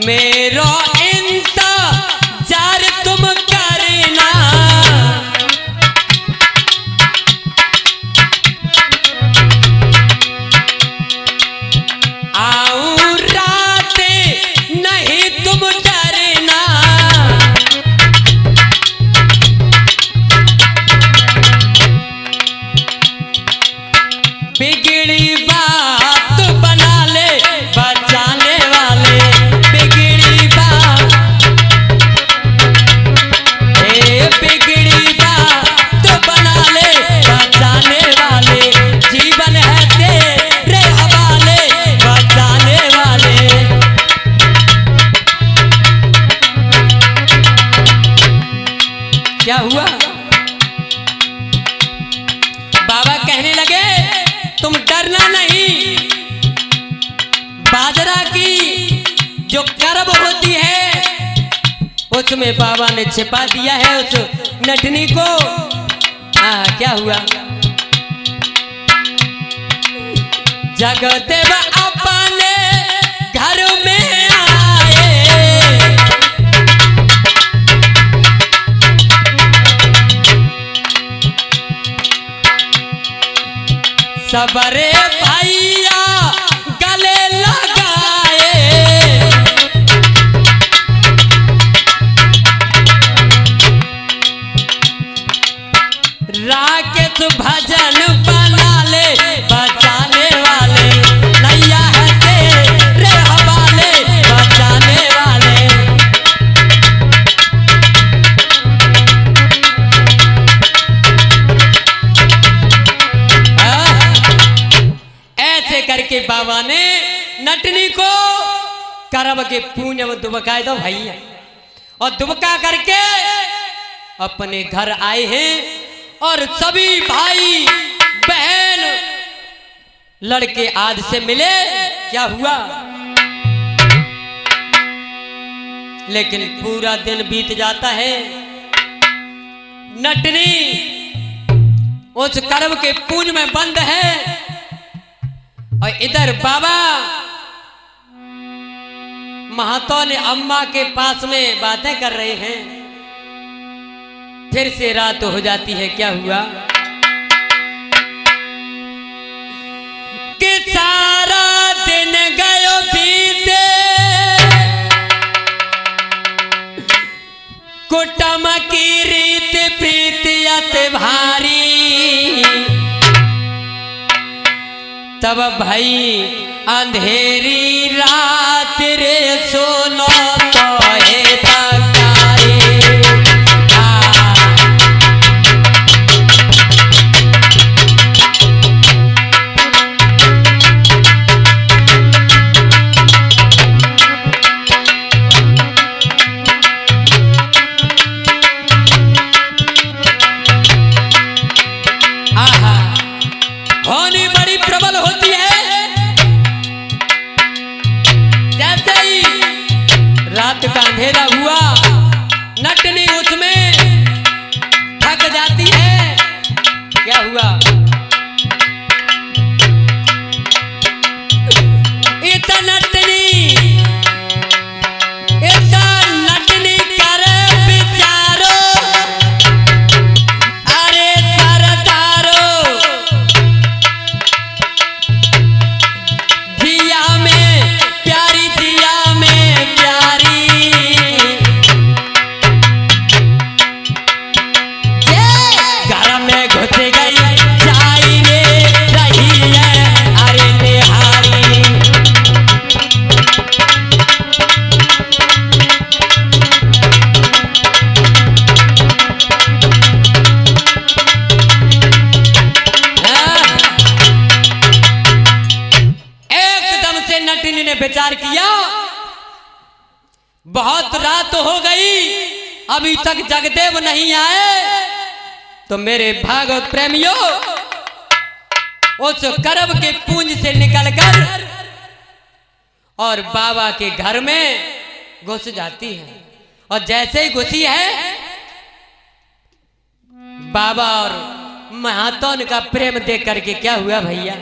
मेरो इंतजार तुम करना। आऊं रात नहीं तुम डरना। बिगड़ी बात बना ले बचाने वाले, बिगड़ी बात बना ले बचाने वाले, जीवन है तेरे हवाले बचाने वाले। क्या हुआ? बाबा कहने लगे तुम डरना नहीं। बाजरा की जो करब होती है उसमें बाबा ने छिपा दिया है उस नटनी को। क्या हुआ? जगदेव अपने घर में आए, सबरे भैया गले लगाए। राकेश भजन बना ले बचाने वाले, नैया है तेरे हवाले बचाने वाले। ऐसे करके बाबा ने नटनी को करब के पूंज में दुबका दो भैया, और दुबका करके अपने घर आए हैं। और सभी भाई बहन लड़के आज से मिले। क्या हुआ? लेकिन पूरा दिन बीत जाता है, नटनी उस करब के पूंज में बंद है और इधर बाबा महातो ने अम्मा के पास में बातें कर रहे हैं। फिर से रात हो जाती है। क्या हुआ कि सारा दिन गयो बीते, कुटुंब की रीत प्रीतियत भारी। तब भाई अंधेरी रात रे सोनो तो है तकारी। रात का अंधेरा हुआ, नटनी उसमें थक जाती है। क्या हुआ? इतना नटनी कर विचारो, अरे सरदारो जिया में प्यारी, जिया में प्यारी, घर में घुस गई जाइए रही है, अरे निहारी। एकदम से नटनी ने विचार किया, बहुत रात हो गई, अभी तक जगदेव नहीं आए, तो मेरे भागवत प्रेमियों उस करब के पूंज से निकलकर और बाबा के घर में घुस जाती है। और जैसे ही घुसी है, बाबा और महातौन का प्रेम देख करके क्या हुआ भैया?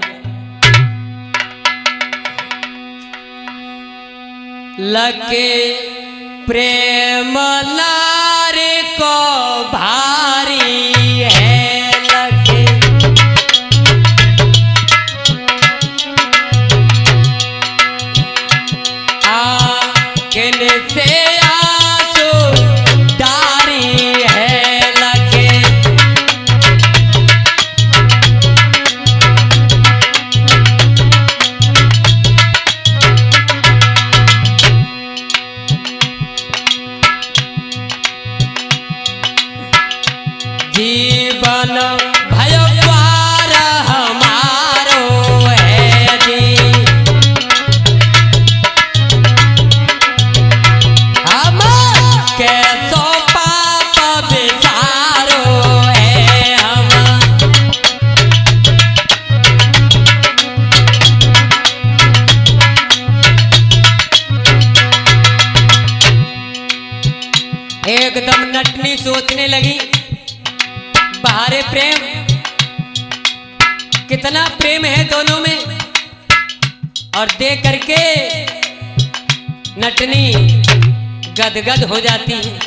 लगे प्रेम नारे को भारी है, लगे आँखन से आंसू डारी है, लगे जीवन भयवार हमारो है जी, हम कैसो पाप विचारो है, हम एकदम नटनी सोचने लगी, बाहरे प्रेम, कितना प्रेम है दोनों में। और देख करके नटनी गदगद हो जाती है,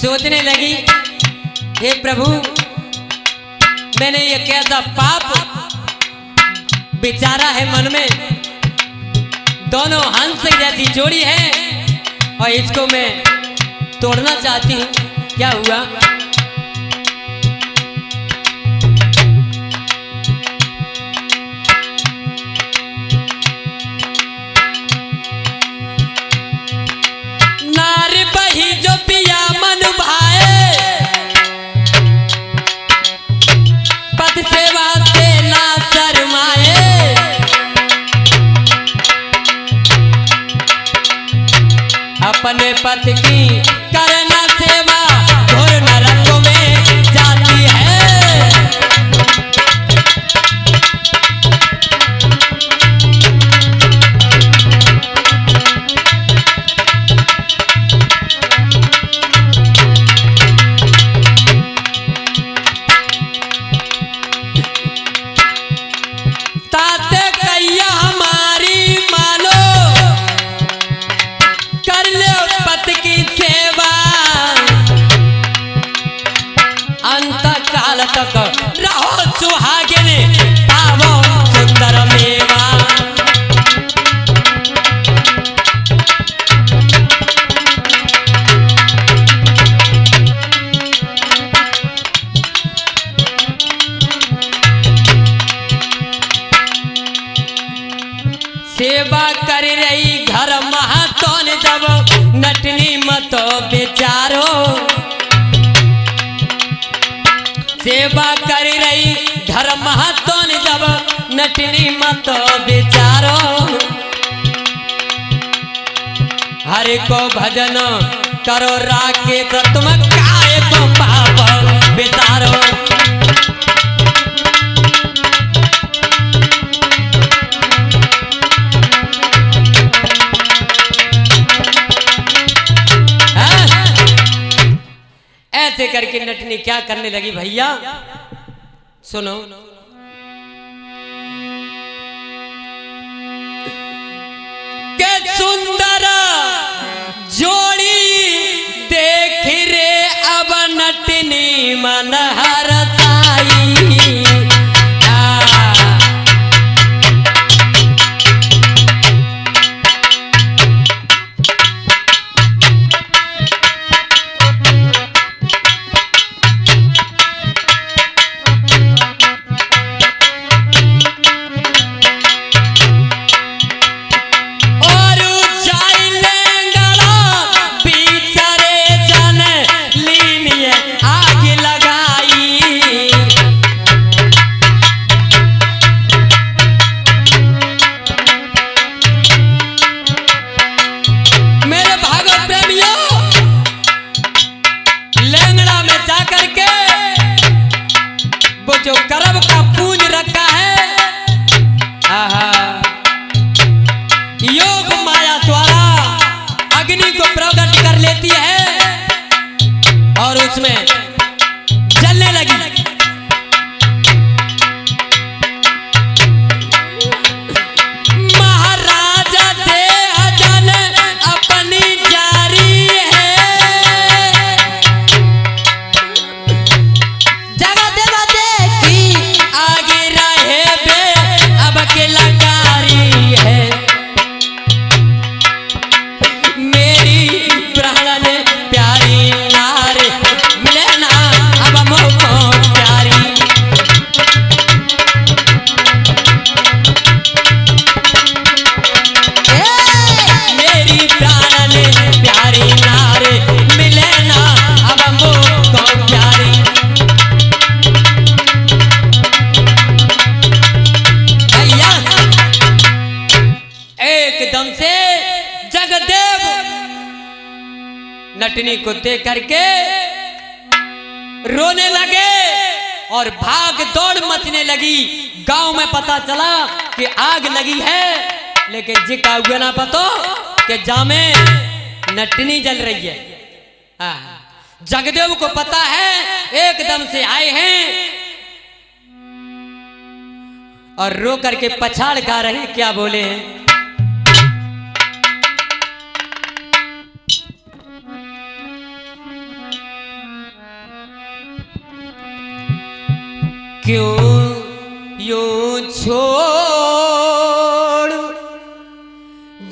सोचने लगी, हे प्रभु, मैंने ये कैसा पाप विचारा है मन में। दोनों हंस जैसी जोड़ी है और इसको मैं तोड़ना चाहती हूँ। क्या हुआ? जो पिया मन भाए, पति सेवा से ना शर्माए, अपने पति की करना सेवा घोर नरक में जाती है। रहो सुहागिन पावो सुंदर मेवा, सेवा कर रही घर महातौन जब नटनी मत बेचारो, सेवा कर रही घर महातौन जब नटनी मत बेचारो, हरि को भजन करो राकेश तुम काय को पाप बेचारो। लेकर के नटनी क्या करने लगी भैया, सुनो। के सुंदर जोड़ी देख रे अब नटनी मन हरसाई। जो कर्म का पूंज रखा है, योग माया द्वारा अग्नि को प्रकट कर लेती है और उसमें जलने लगी। महाराजा देह जल अपनी जारी है, जगत आगे रहे बे अब के लकारी है। मेरी प्राणन प्यारी नारी मिलना अब मोको प्यारी। मेरी प्राणन प्यारी नारी मिलना अब मोको प्यारी। एकदम से जगदेव नटनी को देख करके रोने लगे और भाग दौड़ मचने लगी। गांव में पता चला कि आग लगी है, लेकिन जिका हुआ ना पतो कि जामे नटनी जल रही है। जगदेव को पता है, एकदम से आए हैं और रो करके पछाड़ गा रहे। क्या बोले हैं? क्यों यूं छोड़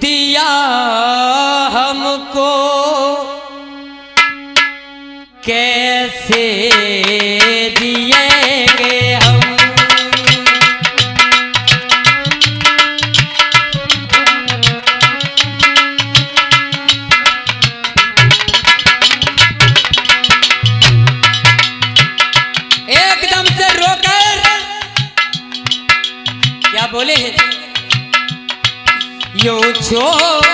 दिया हमको, कैसे जिएंगे हम। एकदम से रोकर क्या बोले हैं? यूं छोड़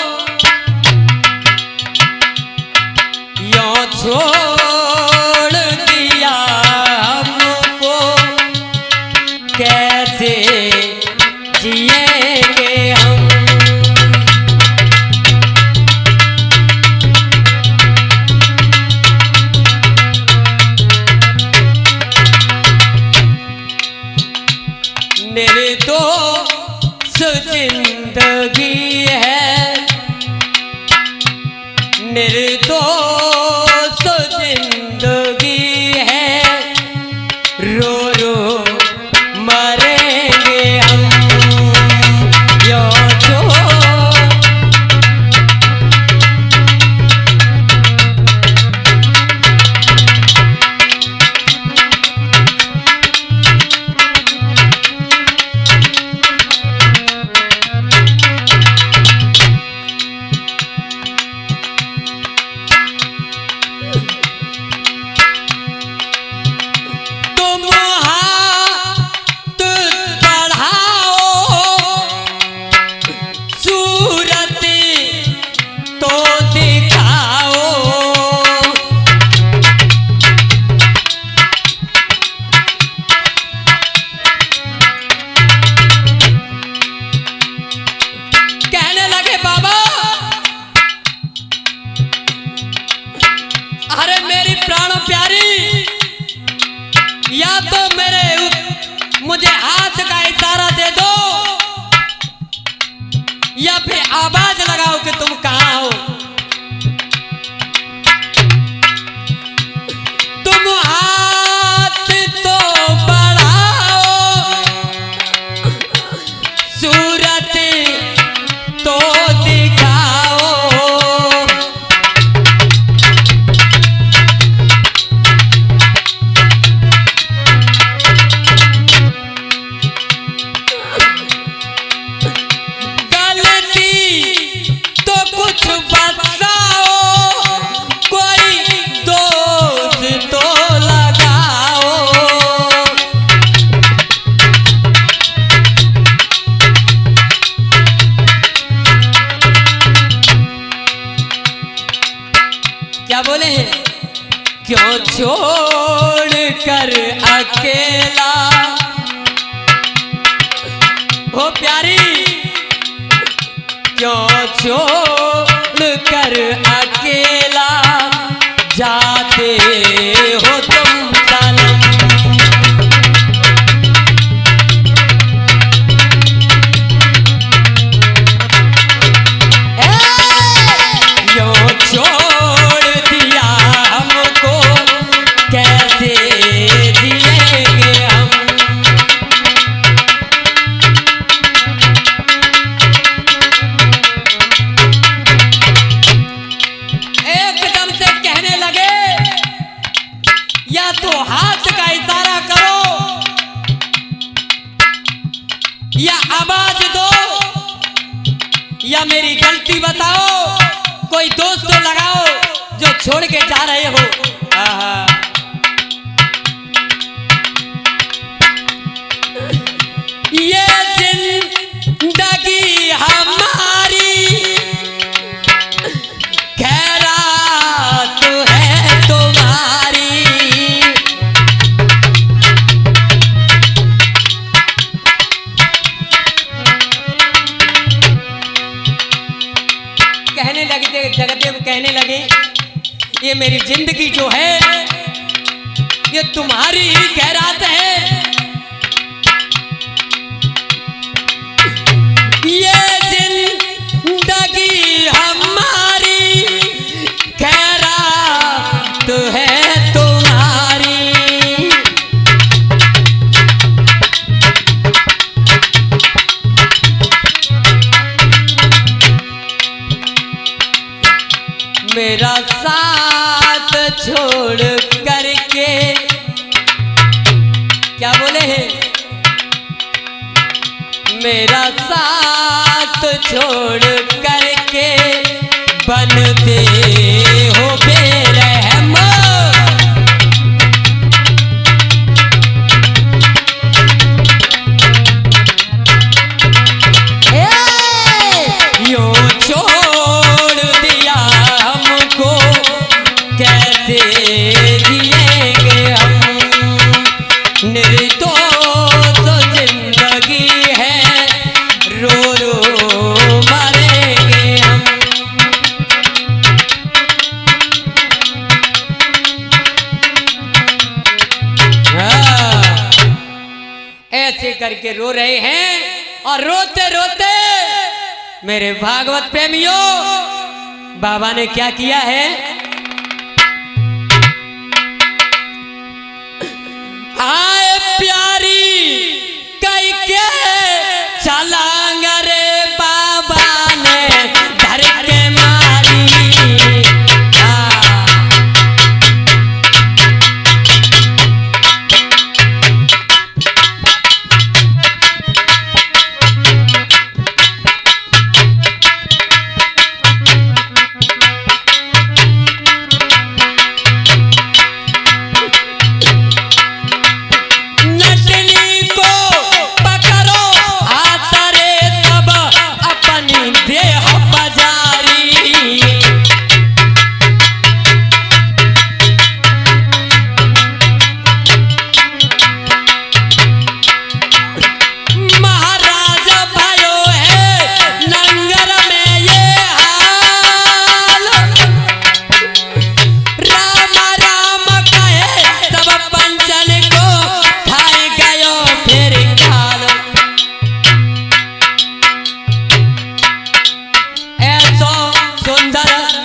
दिया हमको, कैसे जिएंगे हम। निर्दोष जिंदगी है, निर्दोष जिंदगी है, रो रो मरेंगे हम। यो जो क्यों छोड़ कर अकेला हो प्यारी, क्यों छोड़ कर अकेला जाते हो तुम सनम। क्यों छोड़ दिया हमको, कैसे जिएंगे हम। एकदम से कहने लगे, या तो हाथ का इशारा करो या आवाज दो या मेरी गलती बताओ, कोई दोस्त तो लगाओ जो छोड़ के जा रहे हो। ये जिंदगी हमारी खैरात है तुम्हारी। कहने लगे जगदेव, कहने लगे ये मेरी जिंदगी जो है ये तुम्हारी ही खैरात है। ये जिंदगी हमारी खैरात है तुम्हारी। मेरा साथ छोड़ करके, क्या बोले हैं, मेरा साथ छोड़ करके बनते हो बेरहम। यूं छोड़ दिया हमको, कैसे जिएंगे हम। निर्दोष जिंदगी है, रो रो मरेंगे हम। ऐसे करके रो रहे हैं और रोते रोते मेरे भागवत प्रेमियों, बाबा ने क्या किया है, आए प्यारी कई के चलांग रे बाबा ने धर के मारी।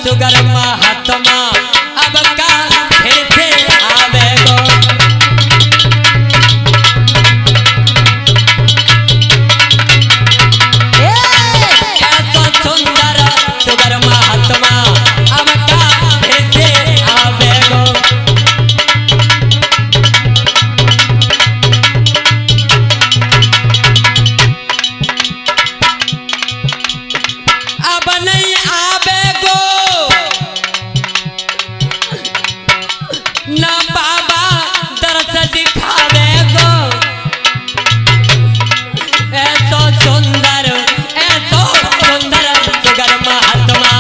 सुगर महात्मा अब का फिर से आवे गो। ऐसा सुंदर सुगर महात्मा अब का फिर से आवे गो। अब नहीं आवे गो ना बाबा दर्द दिखावे गो। ऐसो सुंदर सुगर महात्मा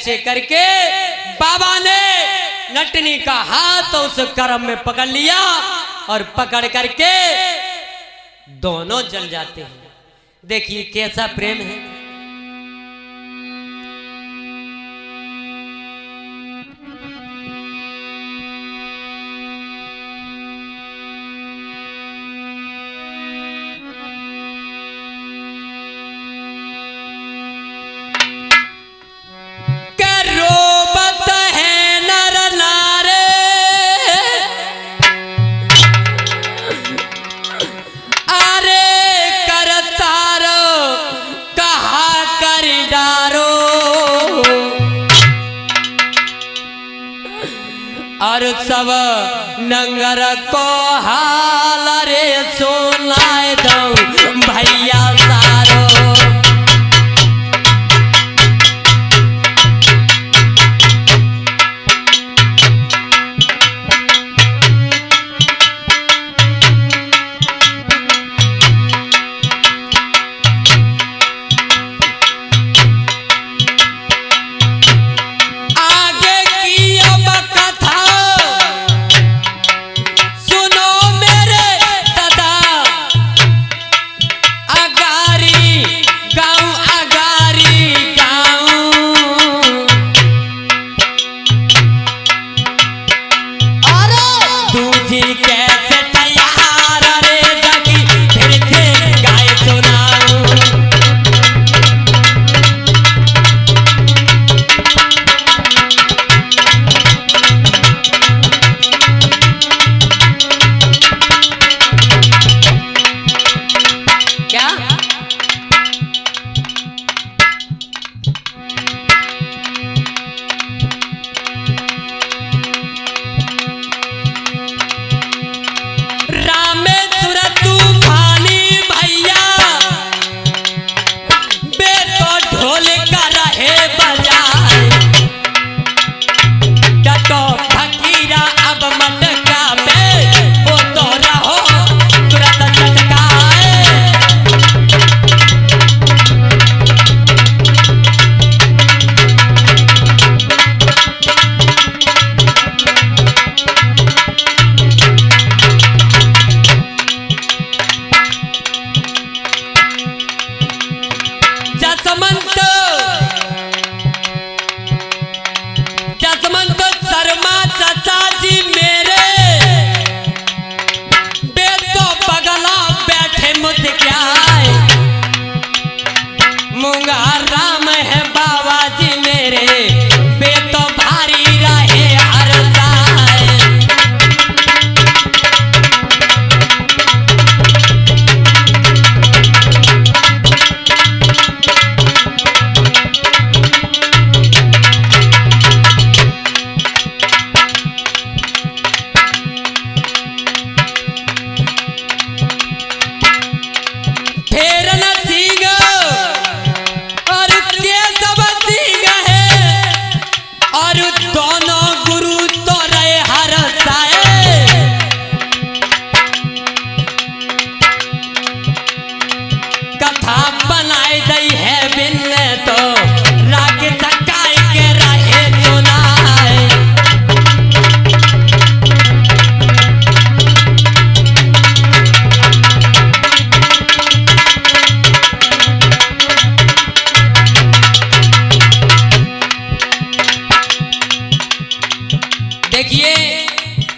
ऐसे करके बाबा ने नटनी का हाथ उस कर्म में पकड़ लिया और पकड़ करके दोनों जल जाते हैं। देखिए कैसा प्रेम है। और सब नंगर को हाल रे सुनाए दऊं भैया सारो।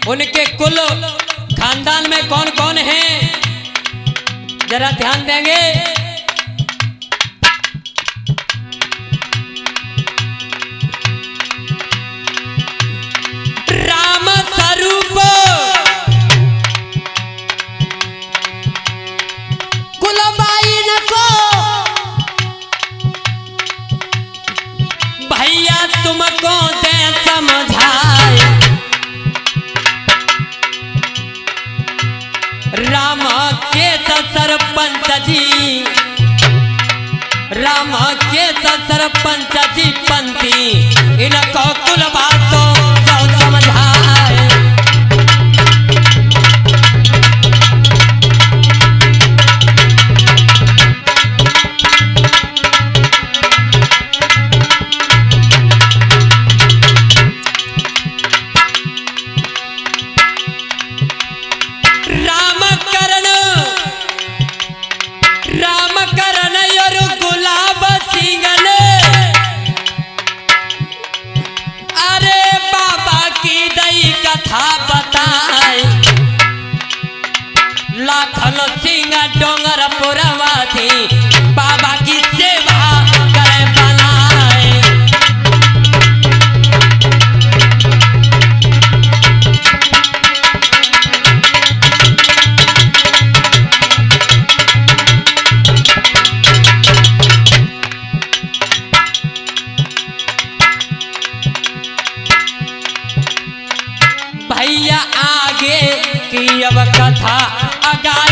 उनके कुल खानदान में कौन कौन है जरा ध्यान देंगे। राम स्वरूप कुलबाई नको भैया तुमको दे समझाए। राम के सरपंच जी, राम के सरपंच जी पंथी इनको कुल बातों को समझाए। लाखन सिंह डोंगर पुरवासी बाबा की सेवा करे बनाए। भैया आगे की अब कथा अगाड़ी